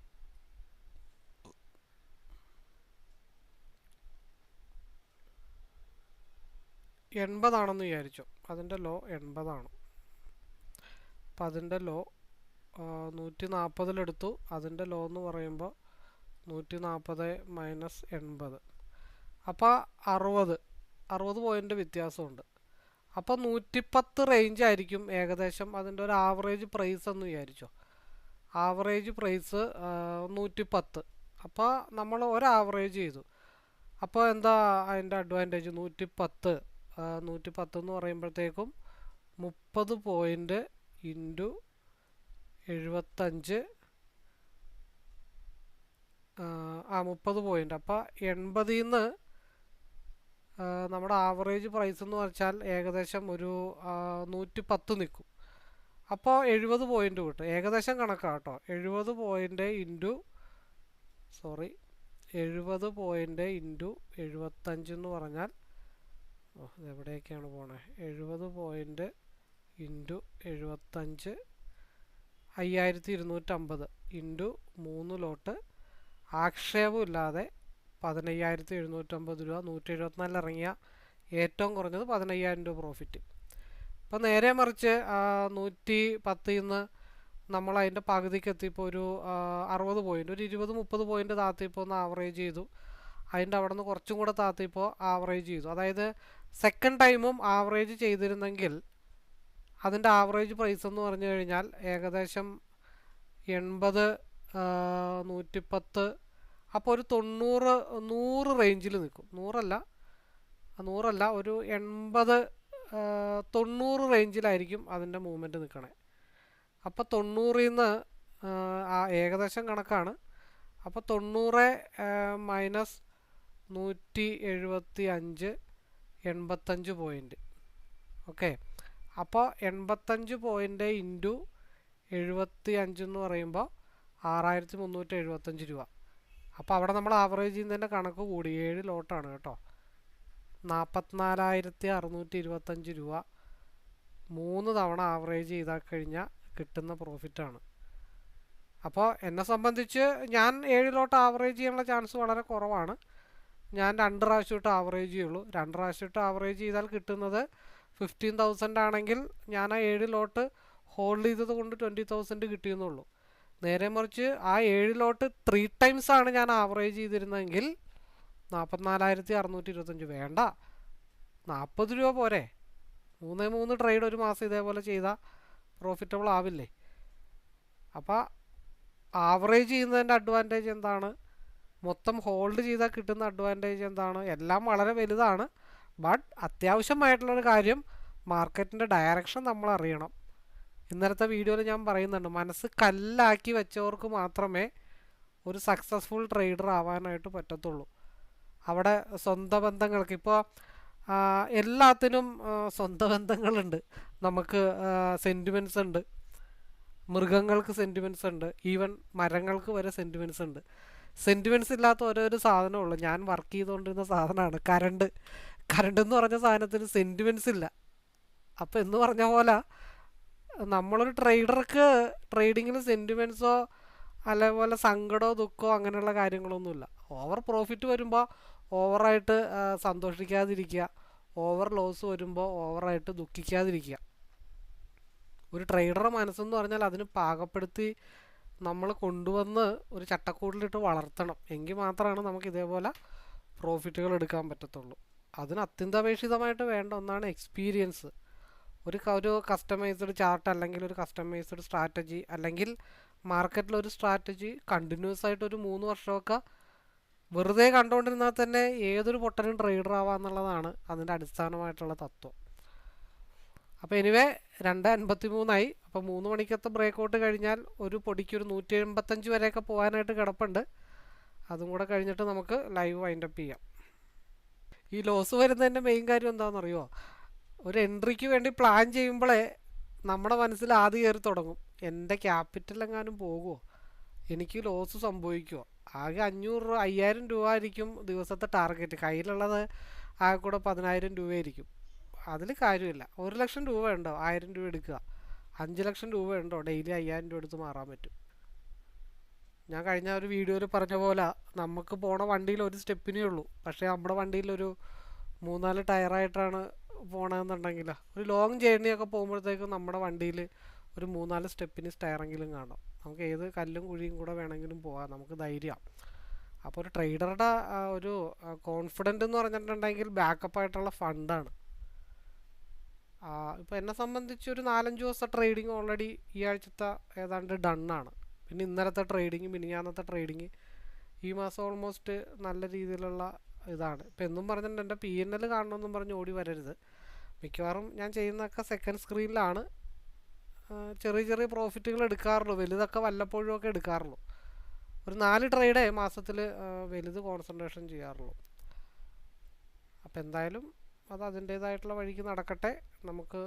80 വിചാരിച്ചു. അതിൻ്റെ ലോ 80. അപ്പം അതിൻ്റെ ലോ 140 അതിൻ്റെ ലോ എന്ന് പറയുമ്പോൾ 140 മൈനസ് 80, അപ്പോൾ 60 പോയിൻ്റ് വ്യത്യാസമുണ്ട്. അപ്പോൾ 110 റേഞ്ച് ആയിരിക്കും ഏകദേശം അതിൻ്റെ ഒരു ആവറേജ് പ്രൈസ് എന്ന് വിചാരിച്ചോ. Average price 110. അപ്പോൾ നമ്മൾ ഒരു ആവറേജ് ചെയ്തു. അപ്പോൾ എന്താ അതിൻ്റെ അഡ്വാൻറ്റേജ്? 110 എന്ന് പറയുമ്പോഴത്തേക്കും 30 പോയിൻ്റ് ഇൻറ്റു 75, 30 പോയിൻ്റ്. അപ്പോൾ 80 നിന്ന് നമ്മുടെ ആവറേജ് പ്രൈസ് എന്ന് വെച്ചാൽ ഏകദേശം ഒരു 110 നിൽക്കും. അപ്പോൾ 70 പോയിൻ്റ് കിട്ടും. ഏകദേശം കണക്കാണ് കേട്ടോ. 70 പോയിൻ്റ് ഇൻറ്റു 70 പോയിൻ്റ് ഇൻറ്റു 75 എന്ന് പറഞ്ഞാൽ എവിടെയൊക്കെയാണ് പോണേ? 70 പോയിൻ്റ് ഇൻറ്റു 75 5250 ഇൻറ്റു 3 ലോട്ട് ആക്ഷേപമില്ലാതെ 15,750 രൂപ, 174 ഇറങ്ങിയ ഏറ്റവും കുറഞ്ഞത് 15,000 രൂപ പ്രോഫിറ്റ്. ഇപ്പോൾ നേരെ മറിച്ച് 110 നിന്ന് നമ്മൾ അതിൻ്റെ പകുതിക്ക് എത്തിയപ്പോൾ ഒരു 60 പോയിൻ്റ്, ഒരു 20-30 പോയിൻ്റ് താത്തിയപ്പോൾ ഒന്ന് ആവറേജ് ചെയ്തു. അതിൻ്റെ അവിടെ നിന്ന് കുറച്ചും കൂടെ താത്തിയപ്പോൾ ആവറേജ് ചെയ്തു. അതായത് സെക്കൻഡ് ടൈമും ആവറേജ് ചെയ്തിരുന്നെങ്കിൽ അതിൻ്റെ ആവറേജ് പ്രൈസ് എന്ന് പറഞ്ഞു കഴിഞ്ഞാൽ ഏകദേശം 80, 110, അപ്പോൾ ഒരു 100 റേഞ്ചിൽ നിൽക്കും. 100 ഒരു 80, 90 റേഞ്ചിലായിരിക്കും അതിൻ്റെ മൂവ്മെൻറ്റ് നിൽക്കണേ. അപ്പോൾ 90 നിന്ന് ഏകദേശം കണക്കാണ്. അപ്പോൾ 90 മൈനസ് 175, 85 പോയിൻ്റ്. ഓക്കെ, അപ്പോൾ 85 പോയിൻ്റ് ഇൻറ്റു 75 എന്ന് പറയുമ്പോൾ 6,375 രൂപ. അപ്പോൾ അവിടെ നമ്മൾ ആവറേജ് ചെയ്യുന്നതിൻ്റെ കണക്ക് കൂടി 7 ലോട്ടാണ് കേട്ടോ. 44,625 രൂപ 3 തവണ ആവറേജ് ചെയ്താൽ കഴിഞ്ഞാൽ കിട്ടുന്ന പ്രോഫിറ്റാണ്. അപ്പോൾ എന്നെ സംബന്ധിച്ച് ഞാൻ 7 ലോട്ട് ആവറേജ് ചെയ്യാനുള്ള ചാൻസ് വളരെ കുറവാണ്. ഞാൻ 2 പ്രാവശ്യം ഇട്ട് ആവറേജ് ചെയ്യുള്ളൂ. 2 പ്രാവശ്യം ഇട്ട് ആവറേജ് ചെയ്താൽ കിട്ടുന്നത് 15,000 ആണെങ്കിൽ ഞാൻ ആ 7 ലോട്ട് ഹോൾഡ് ചെയ്തത് കൊണ്ട് 20,000 കിട്ടിയെന്നുള്ളൂ. നേരെ മറിച്ച് ആ 7 ലോട്ട് 3 ടൈംസ് ആണ് ഞാൻ ആവറേജ് ചെയ്തിരുന്നതെങ്കിൽ 44,625 വേണ്ട, 40 രൂപ പോരെ. 3 ട്രേഡ് ഒരു മാസം ഇതേപോലെ ചെയ്താൽ പ്രോഫിറ്റബിൾ ആവില്ലേ? അപ്പോൾ ആവറേജ് ചെയ്യുന്നതിൻ്റെ അഡ്വാൻറ്റേജ് എന്താണ്, മൊത്തം ഹോൾഡ് ചെയ്താൽ കിട്ടുന്ന അഡ്വാൻറ്റേജ് എന്താണ്, എല്ലാം വളരെ വലുതാണ്. ബട്ട് അത്യാവശ്യമായിട്ടുള്ളൊരു കാര്യം മാർക്കറ്റിൻ്റെ ഡയറക്ഷൻ നമ്മൾ അറിയണം. ഇന്നലത്തെ വീഡിയോയിൽ ഞാൻ പറയുന്നുണ്ട്, മനസ്സ് കല്ലാക്കി വെച്ചവർക്ക് മാത്രമേ ഒരു സക്സസ്ഫുൾ ട്രേഡർ ആവാനായിട്ട് പറ്റത്തുള്ളൂ. അവിടെ സ്വന്തം ബന്ധങ്ങൾക്ക്, ഇപ്പോൾ എല്ലാത്തിനും സ്വന്തം ബന്ധങ്ങളുണ്ട്. നമുക്ക് സെൻറ്റിമെൻറ്റ്സ് ഉണ്ട്, മൃഗങ്ങൾക്ക് സെൻറ്റിമെൻറ്റ്സ് ഉണ്ട്, ഈവൻ മരങ്ങൾക്ക് വരെ സെൻറ്റിമെൻറ്റ്സ് ഉണ്ട്. സെൻറ്റിമെൻറ്റ്സ് ഇല്ലാത്ത ഓരോരോ സാധനമുള്ളൂ. ഞാൻ വർക്ക് ചെയ്തുകൊണ്ടിരുന്ന സാധനമാണ് കറണ്ട് എന്ന് പറഞ്ഞ സാധനത്തിന് സെൻറ്റിമെൻറ്റ്സ് ഇല്ല. അപ്പോൾ എന്ന് പറഞ്ഞ പോലെ നമ്മളൊരു ട്രേഡർക്ക് ട്രേഡിങ്ങിൽ സെൻറ്റിമെൻറ്റ്സോ അതേപോലെ സങ്കടമോ ദുഃഖമോ അങ്ങനെയുള്ള കാര്യങ്ങളൊന്നുമില്ല. ഓവർ പ്രോഫിറ്റ് വരുമ്പോൾ ഓവറായിട്ട് സന്തോഷിക്കാതിരിക്കുക, ഓവർ ലോസ് വരുമ്പോൾ ഓവറായിട്ട് ദുഃഖിക്കാതിരിക്കുക. ഒരു ട്രേഡറുടെ മനസ്സെന്ന് പറഞ്ഞാൽ അതിന് പാകപ്പെടുത്തി നമ്മൾ കൊണ്ടുവന്ന് ഒരു ചട്ടക്കൂടിലിട്ട് വളർത്തണം. എങ്കിൽ മാത്രമാണ് നമുക്ക് ഇതേപോലെ പ്രോഫിറ്റുകൾ എടുക്കാൻ പറ്റത്തുള്ളൂ. അതിന് അത്യന്താപേക്ഷിതമായിട്ട് വേണ്ട ഒന്നാണ് എക്സ്പീരിയൻസ്. ഒരു കസ്റ്റമൈസ്ഡ് ചാർട്ട് അല്ലെങ്കിൽ ഒരു കസ്റ്റമൈസ്ഡ് സ്ട്രാറ്റജി അല്ലെങ്കിൽ മാർക്കറ്റിലൊരു സ്ട്രാറ്റജി കണ്ടിന്യൂസ് ആയിട്ട് ഒരു 3 വർഷമൊക്കെ വെറുതെ കണ്ടുകൊണ്ടിരുന്നാൽ തന്നെ ഏതൊരു പൊട്ടനും ട്രേഡർ ആവാന്നുള്ളതാണ് അതിൻ്റെ അടിസ്ഥാനമായിട്ടുള്ള തത്വം. അപ്പോൾ എനിവേ 2:53 അപ്പോൾ 3 മണിക്കത്തെ ബ്രേക്കൗട്ട് കഴിഞ്ഞാൽ ഒരു പൊടിക്ക് ഒരു 185 വരെയൊക്കെ പോകാനായിട്ട് കിടപ്പുണ്ട്. അതും കൂടെ കഴിഞ്ഞിട്ട് നമുക്ക് ലൈവ് വൈൻഡപ്പ് ചെയ്യാം. ഈ ലോസ് വരുന്നതിൻ്റെ മെയിൻ കാര്യം എന്താണെന്നറിയുമോ? ഒരു എൻട്രിക്ക് വേണ്ടി പ്ലാൻ ചെയ്യുമ്പോഴേ നമ്മുടെ മനസ്സിൽ ആദ്യം കയറി തുടങ്ങും, എൻ്റെ ക്യാപിറ്റൽ എങ്ങാനും പോകുമോ, എനിക്ക് ലോസ് സംഭവിക്കുമോ. ആകെ 5,000 രൂപ ആയിരിക്കും ദിവസത്തെ ടാർഗറ്റ്, കയ്യിലുള്ളത് ആകെ കൂടെ 10,000 രൂപയായിരിക്കും. അതിൽ കാര്യമില്ല. 1 ലക്ഷം രൂപ ഉണ്ടോ 1000 രൂപ എടുക്കുക, 5 ലക്ഷം രൂപ ഉണ്ടോ ഡെയിലി 5,000 രൂപ എടുത്ത് മാറാൻ പറ്റും. ഞാൻ കഴിഞ്ഞ ഒരു വീഡിയോയിൽ പറഞ്ഞ പോലെ നമുക്ക് പോണ വണ്ടിയിൽ ഒരു സ്റ്റെപ്പിനേ ഉള്ളൂ, പക്ഷേ നമ്മുടെ വണ്ടിയിലൊരു 3-4 ടയറായിട്ടാണ് പോകണമെന്നുണ്ടെങ്കിൽ ഒരു ലോങ് ജേർണിയൊക്കെ പോകുമ്പോഴത്തേക്കും നമ്മുടെ വണ്ടിയിൽ ഒരു 3-4 സ്റ്റെപ്പിന് ടയറെങ്കിലും കാണാം. നമുക്ക് ഏത് കല്ലും കുഴിയും കൂടെ വേണമെങ്കിലും പോകാം, നമുക്ക് ധൈര്യം. അപ്പോൾ ഒരു ട്രേഡറുടെ ഒരു കോൺഫിഡൻ്റ് എന്ന് പറഞ്ഞിട്ടുണ്ടെങ്കിൽ ബാക്കപ്പായിട്ടുള്ള ഫണ്ടാണ്. ഇപ്പോൾ എന്നെ സംബന്ധിച്ച് ഒരു 4-5 ദിവസത്തെ ട്രേഡിങ് ഓൾറെഡി ഈ ആഴ്ചത്തെ ഏതാണ്ട് ഡണ്ണാണ്. പിന്നെ ഇന്നലത്തെ ട്രേഡിങ്, മിനിഞ്ഞാന്നത്തെ ട്രേഡിങ്, ഈ മാസം ഓൾമോസ്റ്റ് നല്ല രീതിയിലുള്ള ഇതാണ്. ഇപ്പം എന്നും പറഞ്ഞിട്ടുണ്ട് എൻ്റെ PNL കാണണമെന്നും പറഞ്ഞ് ഓടി വരരുത്. മിക്കവാറും ഞാൻ ചെയ്യുന്നതൊക്കെ സെക്കൻഡ് സ്ക്രീനിലാണ്. ചെറിയ ചെറിയ പ്രോഫിറ്റുകൾ എടുക്കാറുള്ളൂ, വലുതൊക്കെ വല്ലപ്പോഴും ഒക്കെ എടുക്കാറുള്ളൂ. ഒരു 4 ട്രേഡേ മാസത്തിൽ വലുത് കോൺസെൻട്രേഷൻ ചെയ്യാറുള്ളൂ. അപ്പോൾ എന്തായാലും അത് അതിൻ്റേതായിട്ടുള്ള വഴിക്ക് നടക്കട്ടെ. നമുക്ക്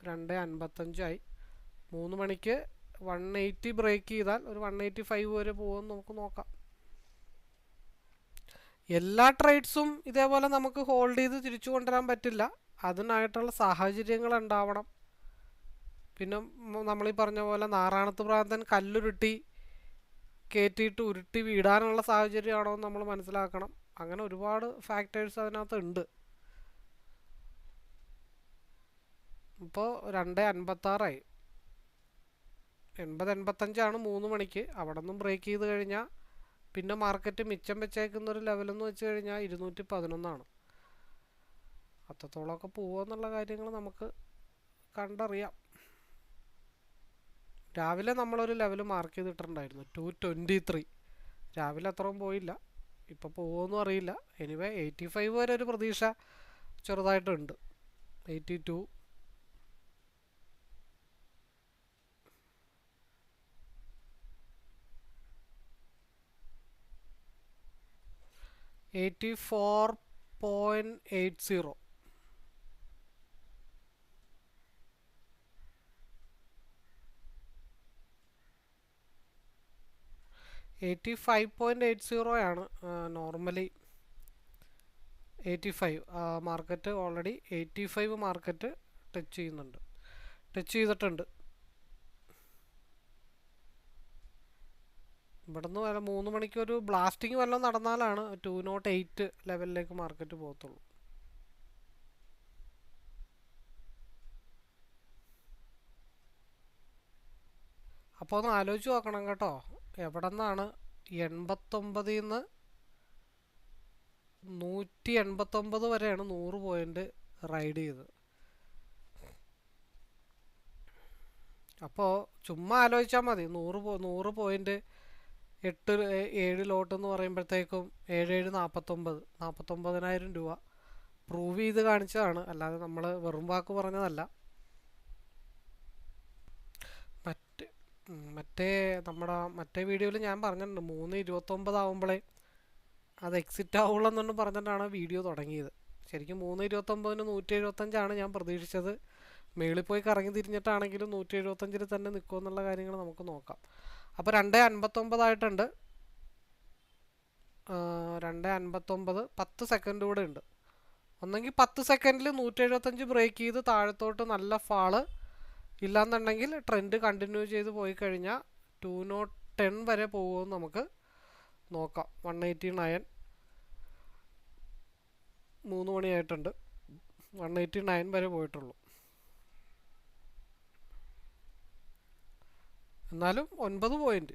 2:55 3 മണിക്ക് 180 ബ്രേക്ക് ചെയ്താൽ ഒരു 185 വരെ പോകുമെന്ന് നമുക്ക് നോക്കാം. എല്ലാ ട്രേഡ്സും ഇതേപോലെ നമുക്ക് ഹോൾഡ് ചെയ്ത് തിരിച്ചു കൊണ്ടുവരാൻ പറ്റില്ല, അതിനായിട്ടുള്ള സാഹചര്യങ്ങൾ ഉണ്ടാവണം. പിന്നെ നമ്മളീ പറഞ്ഞ പോലെ നാറാണത്ത് ഭ്രാന്തൻ കല്ലുരുട്ടി കയറ്റിയിട്ട് ഉരുട്ടി വീടാനുള്ള സാഹചര്യമാണോ എന്ന് നമ്മൾ മനസ്സിലാക്കണം. അങ്ങനെ ഒരുപാട് ഫാക്ടേഴ്സ് അതിനകത്ത് ഉണ്ട്. ഇപ്പോൾ 2:56 80-85 3 മണിക്ക്. അവിടെ നിന്നും ബ്രേക്ക് ചെയ്ത് കഴിഞ്ഞാൽ പിന്നെ മാർക്കറ്റ് മിച്ചം വെച്ചേക്കുന്ന ഒരു ലെവലെന്ന് വെച്ച് കഴിഞ്ഞാൽ 211. അത്രത്തോളമൊക്കെ പോകുമെന്നുള്ള കാര്യങ്ങൾ നമുക്ക് കണ്ടറിയാം. രാവിലെ നമ്മളൊരു ലെവൽ മാർക്ക് ചെയ്തിട്ടുണ്ടായിരുന്നു 223. രാവിലെ അത്രയും പോയില്ല, ഇപ്പോൾ പോകുമെന്നും അറിയില്ല. എനിവേ 85 വരെ ഒരു പ്രതീക്ഷ ചെറുതായിട്ടുണ്ട്. 82 84.80 85.80 ആണ് normally. 85 market already 85 market touch ചെയ്തിട്ടുണ്ട്. ഇവിടുന്ന് 3 മണിക്ക് ഒരു ബ്ലാസ്റ്റിംഗ് വല്ലതും നടന്നാലാണ് 208 ലെവലിലേക്ക് മാർക്കറ്റ് പോകത്തുള്ളൂ. അപ്പോൾ ഒന്ന് ആലോചിച്ച് നോക്കണം കേട്ടോ, എവിടെ നിന്നാണ് 89 നിന്ന് 189 വരെയാണ് 100 പോയിന്റ് റൈഡ് ചെയ്തത്. അപ്പോൾ ചുമ്മാ ആലോചിച്ചാൽ മതി, 100 പോയിന്റ് 7 ലോട്ട് എന്ന് പറയുമ്പോഴത്തേക്കും 49,000 രൂപ പ്രൂവ് ചെയ്ത് കാണിച്ചതാണ്, അല്ലാതെ നമ്മൾ വെറും വാക്ക് പറഞ്ഞതല്ല. മറ്റേ വീഡിയോയിൽ ഞാൻ പറഞ്ഞിട്ടുണ്ട് 3:29 ആവുമ്പോഴേ അത് എക്സിറ്റ് ആവുള്ളൂ എന്നു പറഞ്ഞിട്ടാണ് വീഡിയോ തുടങ്ങിയത്. ശരിക്കും 3:29-ന് 175 ഞാൻ പ്രതീക്ഷിച്ചത്. മേളിൽ പോയി കറങ്ങി തിരിഞ്ഞിട്ടാണെങ്കിലും 175 തന്നെ നിൽക്കുമെന്നുള്ള കാര്യങ്ങൾ നമുക്ക് നോക്കാം. അപ്പോൾ 2:59 ആയിട്ടുണ്ട്. 2:59 10 സെക്കൻഡ് കൂടെ ഉണ്ട്. ഒന്നെങ്കിൽ 10 സെക്കൻഡിൽ 175 ബ്രേക്ക് ചെയ്ത് താഴത്തോട്ട് നല്ല ഫാള്, ഇല്ലാന്നുണ്ടെങ്കിൽ ട്രെൻഡ് കണ്ടിന്യൂ ചെയ്ത് പോയി കഴിഞ്ഞാൽ 210 വരെ പോകുമെന്ന് നമുക്ക് നോക്കാം. 189 3 മണിയായിട്ടുണ്ട്. 189 വരെ പോയിട്ടുള്ളൂ. എന്നാലും 9 പോയിന്റ്.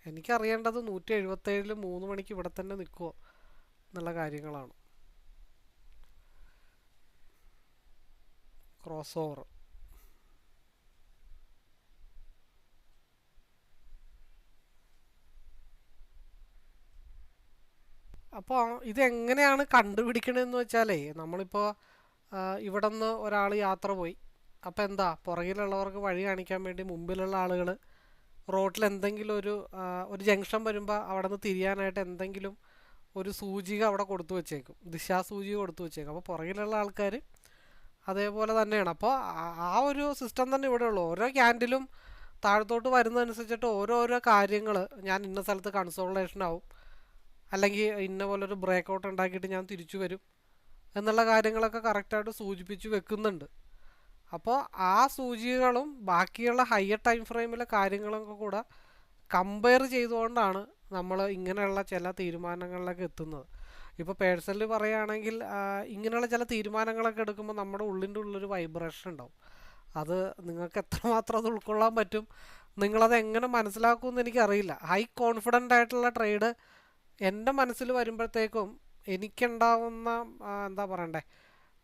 എനിക്കറിയേണ്ടത് 177 3 മണിക്ക് ഇവിടെ തന്നെ നിൽക്കുമോ എന്നുള്ള കാര്യങ്ങളാണ്. ക്രോസ് ഓവർ അപ്പോൾ ഇതെങ്ങനെയാണ് കണ്ടുപിടിക്കണമെന്ന് വെച്ചാലേ, നമ്മളിപ്പോൾ ഇവിടെ നിന്ന് ഒരാൾ യാത്ര പോയി. അപ്പോൾ എന്താ, പുറകിലുള്ളവർക്ക് വഴി കാണിക്കാൻ വേണ്ടി മുമ്പിലുള്ള ആളുകൾ റോട്ടിൽ എന്തെങ്കിലും ഒരു ജംഗ്ഷൻ വരുമ്പോൾ അവിടെ നിന്ന് തിരിയാനായിട്ട് എന്തെങ്കിലും ഒരു സൂചിക അവിടെ കൊടുത്തു വെച്ചേക്കും, ദിശാസൂചിക കൊടുത്തു വെച്ചേക്കും. അപ്പോൾ പുറകിലുള്ള ആൾക്കാർ അതേപോലെ തന്നെയാണ്. അപ്പോൾ ആ ഒരു സിസ്റ്റം തന്നെ ഇവിടെ ഉള്ളൂ. ഓരോ ക്യാൻഡിലും താഴത്തോട്ട് വരുന്നതനുസരിച്ചിട്ട് ഓരോരോ കാര്യങ്ങൾ, ഞാൻ ഇന്ന സ്ഥലത്ത് കൺസോളേഷൻ ആവും, അല്ലെങ്കിൽ ഇന്ന പോലൊരു ബ്രേക്ക് ഔട്ട് ഉണ്ടാക്കിയിട്ട് ഞാൻ തിരിച്ചു വരും എന്നുള്ള കാര്യങ്ങളൊക്കെ കറക്റ്റായിട്ട് സൂചിപ്പിച്ച് വെക്കുന്നുണ്ട്. അപ്പോൾ ആ സൂചികകളും ബാക്കിയുള്ള ഹയർ ടൈം ഫ്രെയിമിലെ കാര്യങ്ങളൊക്കെ കൂടെ കമ്പയർ ചെയ്തുകൊണ്ടാണ് നമ്മൾ ഇങ്ങനെയുള്ള ചില തീരുമാനങ്ങളിലൊക്കെ എത്തുന്നത്. ഇപ്പോൾ പേഴ്സണലി പറയുകയാണെങ്കിൽ ഇങ്ങനെയുള്ള ചില തീരുമാനങ്ങളൊക്കെ എടുക്കുമ്പോൾ നമ്മുടെ ഉള്ളിൻ്റെ ഉള്ളൊരു വൈബ്രേഷൻ ഉണ്ടാവും. അത് നിങ്ങൾക്ക് എത്രമാത്രം അത് ഉൾക്കൊള്ളാൻ പറ്റും, നിങ്ങളത് എങ്ങനെ മനസ്സിലാക്കുമെന്ന് എനിക്കറിയില്ല. ഹൈ കോൺഫിഡൻ്റ് ആയിട്ടുള്ള ട്രേഡ് എൻ്റെ മനസ്സിൽ വരുമ്പോഴത്തേക്കും എനിക്കുണ്ടാവുന്ന എന്താ പറയണ്ടേ,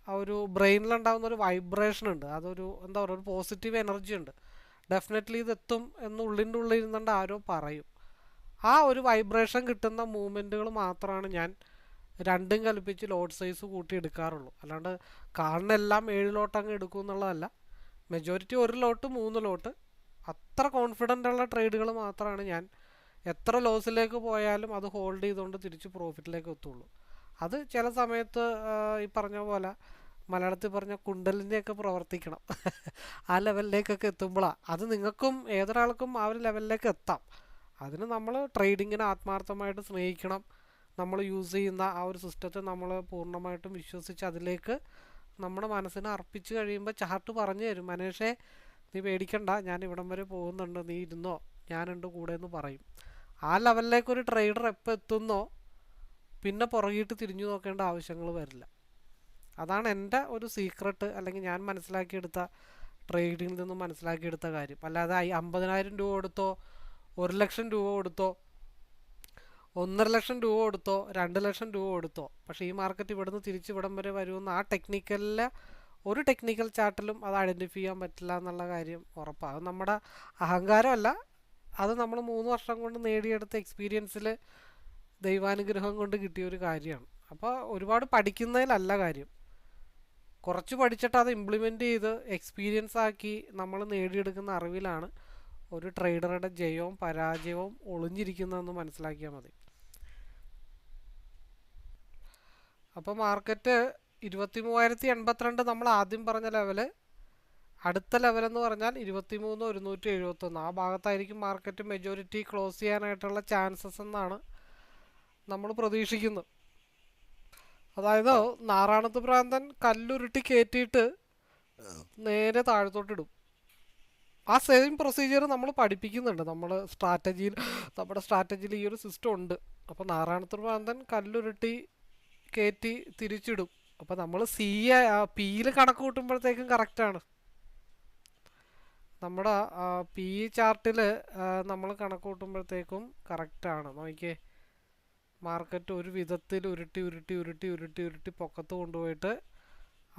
ആ ഒരു ബ്രെയിനിലുണ്ടാകുന്ന ഒരു വൈബ്രേഷൻ ഉണ്ട്. അതൊരു എന്താ പറയുക, ഒരു പോസിറ്റീവ് എനർജി ഉണ്ട്. ഡെഫിനറ്റ്ലി ഇതെത്തും എന്ന് ഉള്ളിൻ്റെ ഉള്ളിൽ ഇരുന്നുകൊണ്ട് ആരോ പറയും. ആ ഒരു വൈബ്രേഷൻ കിട്ടുന്ന മൂവ്മെൻറ്റുകൾ മാത്രമാണ് ഞാൻ രണ്ടും കൽപ്പിച്ച് ലോട്ട് സൈസ് കൂട്ടി എടുക്കാറുള്ളൂ. അല്ലാണ്ട് കാണുന്ന എല്ലാം 7 ലോട്ട് അങ്ങ് എടുക്കും എന്നുള്ളതല്ല. മെജോറിറ്റി 1 ലോട്ട് 3 ലോട്ട് അത്ര കോൺഫിഡൻ്റ് ഉള്ള ട്രേഡുകൾ മാത്രമാണ് ഞാൻ എത്ര ലോസിലേക്ക് പോയാലും അത് ഹോൾഡ് ചെയ്തുകൊണ്ട് തിരിച്ച് പ്രോഫിറ്റിലേക്ക് എത്തുള്ളൂ. അത് ചില സമയത്ത് ഈ പറഞ്ഞ പോലെ മലയാളത്തിൽ പറഞ്ഞ കുണ്ടലിൻ്റെയൊക്കെ പ്രവർത്തിക്കണം. ആ ലെവലിലേക്കൊക്കെ എത്തുമ്പോഴാണ് അത് നിങ്ങൾക്കും ഏതൊരാൾക്കും ആ ഒരു ലെവലിലേക്ക് എത്താം. അതിന് നമ്മൾ ട്രേഡിങ്ങിനെ ആത്മാർത്ഥമായിട്ട് സ്നേഹിക്കണം. നമ്മൾ യൂസ് ചെയ്യുന്ന ആ ഒരു സിസ്റ്റത്തെ നമ്മൾ പൂർണ്ണമായിട്ടും വിശ്വസിച്ച് അതിലേക്ക് നമ്മുടെ മനസ്സിനെ അർപ്പിച്ച് കഴിയുമ്പോൾ ചാർട്ട് പറഞ്ഞു തരും, മനേഷേ നീ പേടിക്കണ്ട, ഞാൻ ഇവിടം വരെ പോകുന്നുണ്ട്, നീ ഇരുന്നോ, ഞാനുണ്ട് കൂടെ എന്ന് പറയും. ആ ലെവലിലേക്ക് ഒരു ട്രേഡർ എപ്പോൾ എത്തുന്നോ പിന്നെ പുറകിട്ട് തിരിഞ്ഞു നോക്കേണ്ട ആവശ്യങ്ങൾ വരില്ല. അതാണ് എൻ്റെ ഒരു സീക്രട്ട്, അല്ലെങ്കിൽ ഞാൻ മനസ്സിലാക്കിയെടുത്ത ട്രേഡിങ്ങിൽ നിന്നും മനസ്സിലാക്കിയെടുത്ത കാര്യം. അല്ലാതെ 50,000 രൂപ കൊടുത്തോ 1 ലക്ഷം രൂപ കൊടുത്തോ 1.5 ലക്ഷം രൂപ കൊടുത്തോ 2 ലക്ഷം രൂപ കൊടുത്തോ പക്ഷേ ഈ മാർക്കറ്റ് ഇവിടുന്ന് തിരിച്ച് ഇവിടം വരെ വരുമെന്ന് ആ ടെക്നിക്കലിലെ ഒരു ടെക്നിക്കൽ ചാർട്ടിലും അത് ഐഡൻറ്റിഫൈ ചെയ്യാൻ പറ്റില്ല എന്നുള്ള കാര്യം ഉറപ്പാണ്. അത് നമ്മുടെ അഹങ്കാരമല്ല, അത് നമ്മൾ 3 വർഷം കൊണ്ട് നേടിയെടുത്ത എക്സ്പീരിയൻസിൽ ദൈവാനുഗ്രഹം കൊണ്ട് കിട്ടിയൊരു കാര്യമാണ്. അപ്പോൾ ഒരുപാട് പഠിക്കുന്നതിലല്ല കാര്യം, കുറച്ച് പഠിച്ചിട്ട് അത് ഇംപ്ലിമെൻ്റ് ചെയ്ത് എക്സ്പീരിയൻസ് ആക്കി നമ്മൾ നേടിയെടുക്കുന്ന അറിവിലാണ് ഒരു ട്രേഡറുടെ ജയവും പരാജയവും ഒളിഞ്ഞിരിക്കുന്നതെന്ന് മനസ്സിലാക്കിയാൽ മതി. അപ്പോൾ മാർക്കറ്റ് 23,082 നമ്മൾ ആദ്യം പറഞ്ഞ ലെവല്, അടുത്ത ലെവലെന്ന് പറഞ്ഞാൽ 23,171. ആ ഭാഗത്തായിരിക്കും മാർക്കറ്റ് മെജോറിറ്റി ക്ലോസ് ചെയ്യാനായിട്ടുള്ള ചാൻസസ് എന്നാണ് നമ്മൾ പ്രതീക്ഷിക്കുന്നത്. അതായത് നാറാണത്ത് ഭ്രാന്തൻ കല്ലുരുട്ടി കയറ്റിയിട്ട് നേരെ താഴത്തോട്ടിടും. ആ സെയിം പ്രൊസീജിയർ നമ്മൾ പഠിപ്പിക്കുന്നുണ്ട്, നമ്മുടെ സ്ട്രാറ്റജിയിൽ ഈ ഒരു സിസ്റ്റം ഉണ്ട്. അപ്പോൾ നാറാണത്ത് ഭ്രാന്തൻ കല്ലുരുട്ടി കയറ്റി തിരിച്ചിടും. അപ്പോൾ നമ്മൾ പിയിൽ കണക്ക് കൂട്ടുമ്പോഴത്തേക്കും കറക്റ്റാണ്. നമ്മുടെ പി ചാർട്ടിൽ നമ്മൾ കണക്ക് കൂട്ടുമ്പോഴത്തേക്കും കറക്റ്റാണ്. നോക്കിയേ, മാർക്കറ്റ് ഒരു വിധത്തിൽ ഉരുട്ടി ഉരുട്ടി ഉരുട്ടി ഉരുട്ടി ഉരുട്ടി പൊക്കത്ത് കൊണ്ടുപോയിട്ട്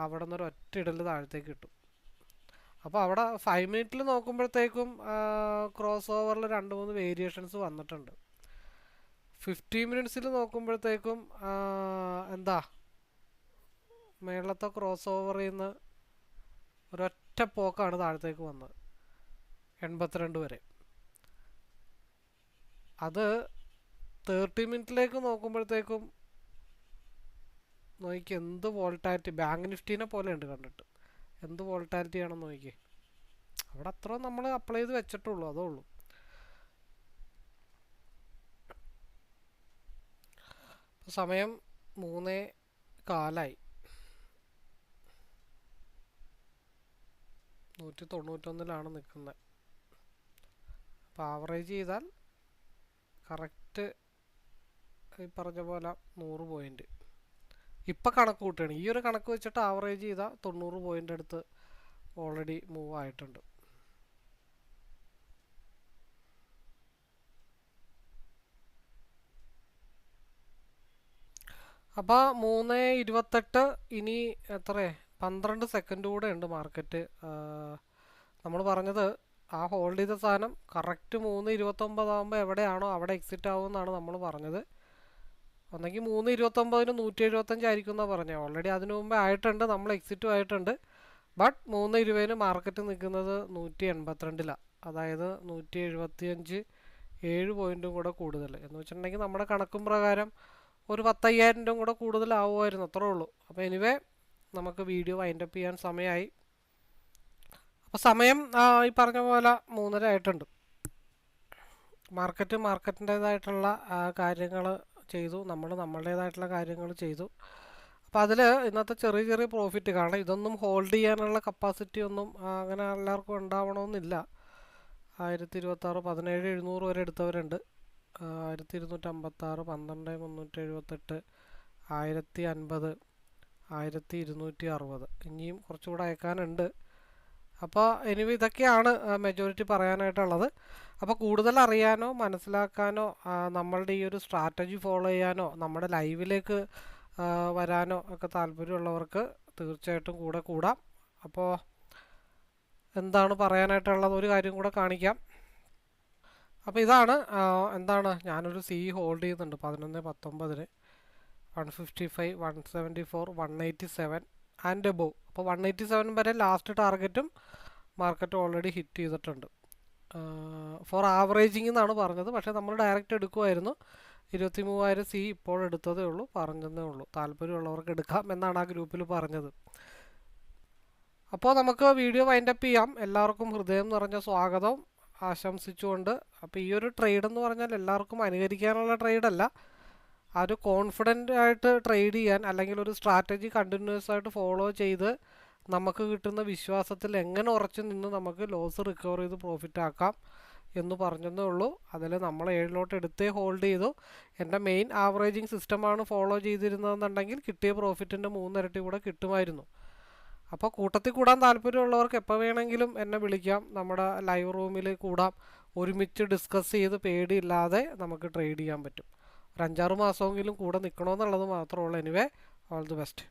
അവിടെ നിന്നൊരു ഒറ്റ ഇടൽ താഴത്തേക്ക് കിട്ടും. അപ്പോൾ അവിടെ 5 മിനിറ്റിൽ നോക്കുമ്പോഴത്തേക്കും ക്രോസ് ഓവറിൽ 2-3 വേരിയേഷൻസ് വന്നിട്ടുണ്ട്. 50 മിനിറ്റ്സിൽ നോക്കുമ്പോഴത്തേക്കും എന്താ മേളത്തെ ക്രോസ് ഓവറിൽ നിന്ന് ഒരൊറ്റ പോക്കാണ് താഴത്തേക്ക് വന്നത് 82 വരെ. അത് 30 മിനിറ്റിലേക്ക് നോക്കുമ്പോഴത്തേക്കും നോക്കി എന്ത് വോൾട്ടാലിറ്റി, ബാങ്ക് നിഫ്റ്റീനെ പോലെ ഉണ്ട് കണ്ടിട്ട്, എന്ത് വോൾട്ടാലിറ്റി ആണെന്ന് നോക്കി. അവിടെ അത്ര നമ്മൾ അപ്ലൈ ചെയ്ത് വെച്ചിട്ടുള്ളൂ, അതേ ഉള്ളൂ. സമയം 3:15 191 നിൽക്കുന്നത്. അപ്പോൾ ആവറേജ് ചെയ്താൽ കറക്റ്റ് ഈ പറഞ്ഞ പോലെ 100 പോയിൻ്റ് ഇപ്പം കണക്ക് കൂട്ടുകയാണ്. ഈ ഒരു കണക്ക് വെച്ചിട്ട് ആവറേജ് ചെയ്താൽ 90 പോയിൻ്റ് അടുത്ത് ഓൾറെഡി മൂവ് ആയിട്ടുണ്ട്. അപ്പോൾ 3:28 ഇനി എത്ര 12 സെക്കൻഡ് കൂടെ ഉണ്ട് മാർക്കറ്റ്. നമ്മൾ പറഞ്ഞത് ആ ഹോൾഡ് ചെയ്ത സാധനം കറക്റ്റ് 3:29 ആകുമ്പോൾ എവിടെയാണോ അവിടെ എക്സിറ്റ് ആവുമെന്നാണ് നമ്മൾ പറഞ്ഞത്. ഒന്നെങ്കിൽ 3:29 175 ആയിരിക്കും എന്നാണ് പറഞ്ഞത്. ഓൾറെഡി അതിനു മുമ്പേ ആയിട്ടുണ്ട്, നമ്മൾ എക്സിറ്റും ആയിട്ടുണ്ട്. ബട്ട് 3:20 മാർക്കറ്റ് നിൽക്കുന്നത് 182-ലാണ്. അതായത് 175 7 പോയിൻറ്റും കൂടെ കൂടുതൽ എന്ന് വെച്ചിട്ടുണ്ടെങ്കിൽ നമ്മുടെ കണക്കും പ്രകാരം ഒരു 10,000 രൂപ കൂടെ കൂടുതലാവുമായിരുന്നു, അത്രേ ഉള്ളൂ. അപ്പോൾ എനിവേ നമുക്ക് വീഡിയോ വൈൻഡപ്പ് ചെയ്യാൻ സമയമായി. അപ്പോൾ സമയം ഈ പറഞ്ഞ പോലെ 3:30 ആയിട്ടുണ്ട്. മാർക്കറ്റിൻ്റേതായിട്ടുള്ള കാര്യങ്ങൾ ചെയ്തു, നമ്മൾ നമ്മളുടേതായിട്ടുള്ള കാര്യങ്ങൾ ചെയ്തു. അപ്പോൾ അതിൽ ഇന്നത്തെ ചെറിയ ചെറിയ പ്രോഫിറ്റ്, കാരണം ഇതൊന്നും ഹോൾഡ് ചെയ്യാനുള്ള കപ്പാസിറ്റി ഒന്നും അങ്ങനെ എല്ലാവർക്കും ഉണ്ടാവണമെന്നില്ല. 1026 17,700 വരെ എടുത്തവരുണ്ട്. 1256 12378 1050 1260 ഇനിയും കുറച്ചുകൂടെ അയക്കാനുണ്ട്. അപ്പോൾ എനിവേ ഇതൊക്കെയാണ് മെജോറിറ്റി പറയാനായിട്ടുള്ളത്. അപ്പോൾ കൂടുതൽ അറിയാനോ മനസ്സിലാക്കാനോ നമ്മളുടെ ഈ ഒരു സ്ട്രാറ്റജി ഫോളോ ചെയ്യാനോ നമ്മുടെ ലൈവിലേക്ക് വരാനോ ഒക്കെ താല്പര്യമുള്ളവർക്ക് തീർച്ചയായിട്ടും കൂടെ കൂടാം. അപ്പോൾ എന്താണ് പറയാനായിട്ടുള്ളത്, ഒരു കാര്യം കൂടെ കാണിക്കാം. അപ്പോൾ ഇതാണ് എന്താണ് ഞാനൊരു ഹോൾഡ് ചെയ്യുന്നുണ്ട് 11-19 155 174 187 ആൻഡ് എബോവ്. അപ്പോൾ 187 വരെ ലാസ്റ്റ് ടാർഗറ്റും മാർക്കറ്റ് ഓൾറെഡി ഹിറ്റ് ചെയ്തിട്ടുണ്ട്. ഫോർ ആവറേജിങ് എന്നാണ് പറഞ്ഞത്, പക്ഷേ നമ്മൾ ഡയറക്റ്റ് എടുക്കുമായിരുന്നു. 23,000 ഇപ്പോൾ എടുത്തതേ ഉള്ളൂ, പറഞ്ഞതേ ഉള്ളൂ. താല്പര്യമുള്ളവർക്ക് എടുക്കാം എന്നാണ് ആ ഗ്രൂപ്പിൽ പറഞ്ഞത്. അപ്പോൾ നമുക്ക് വീഡിയോ വൈൻഡപ്പ് ചെയ്യാം. എല്ലാവർക്കും ഹൃദയം നിറഞ്ഞ സ്വാഗതം ആശംസിച്ചുകൊണ്ട്. അപ്പോൾ ഈ ഒരു ട്രേഡ് എന്ന് പറഞ്ഞാൽ എല്ലാവർക്കും അനുകരിക്കാനുള്ള ട്രേഡല്ല, ആ ഒരു കോൺഫിഡൻ്റ് ആയിട്ട് ട്രേഡ് ചെയ്യാൻ അല്ലെങ്കിൽ ഒരു സ്ട്രാറ്റജി കണ്ടിന്യൂസ് ആയിട്ട് ഫോളോ ചെയ്ത് നമുക്ക് കിട്ടുന്ന വിശ്വാസത്തിൽ എങ്ങനെ ഉറച്ചു നിന്ന് നമുക്ക് ലോസ് റിക്കവർ ചെയ്ത് പ്രോഫിറ്റ് ആക്കാം എന്ന് പറഞ്ഞതേ ഉള്ളൂ. അതിൽ നമ്മൾ 7 എടുത്തേ ഹോൾഡ് ചെയ്തു. എൻ്റെ മെയിൻ ആവറേജിങ് സിസ്റ്റമാണ് ഫോളോ ചെയ്തിരുന്നതെന്നുണ്ടെങ്കിൽ കിട്ടിയ പ്രോഫിറ്റിൻ്റെ 3 ഇരട്ടി കൂടെ കിട്ടുമായിരുന്നു. അപ്പോൾ കൂട്ടത്തിൽ കൂടാൻ താല്പര്യമുള്ളവർക്ക് എപ്പോൾ വേണമെങ്കിലും എന്നെ വിളിക്കാം, നമ്മുടെ ലൈവ് റൂമിൽ കൂടാം, ഒരുമിച്ച് ഡിസ്കസ് ചെയ്ത് പേടിയില്ലാതെ നമുക്ക് ട്രേഡ് ചെയ്യാൻ പറ്റും. ഒരു 5-6 മാസമെങ്കിലും കൂടെ നിൽക്കണമെന്നുള്ളത് മാത്രമേ ഉള്ളൂ. Anyway, all the best.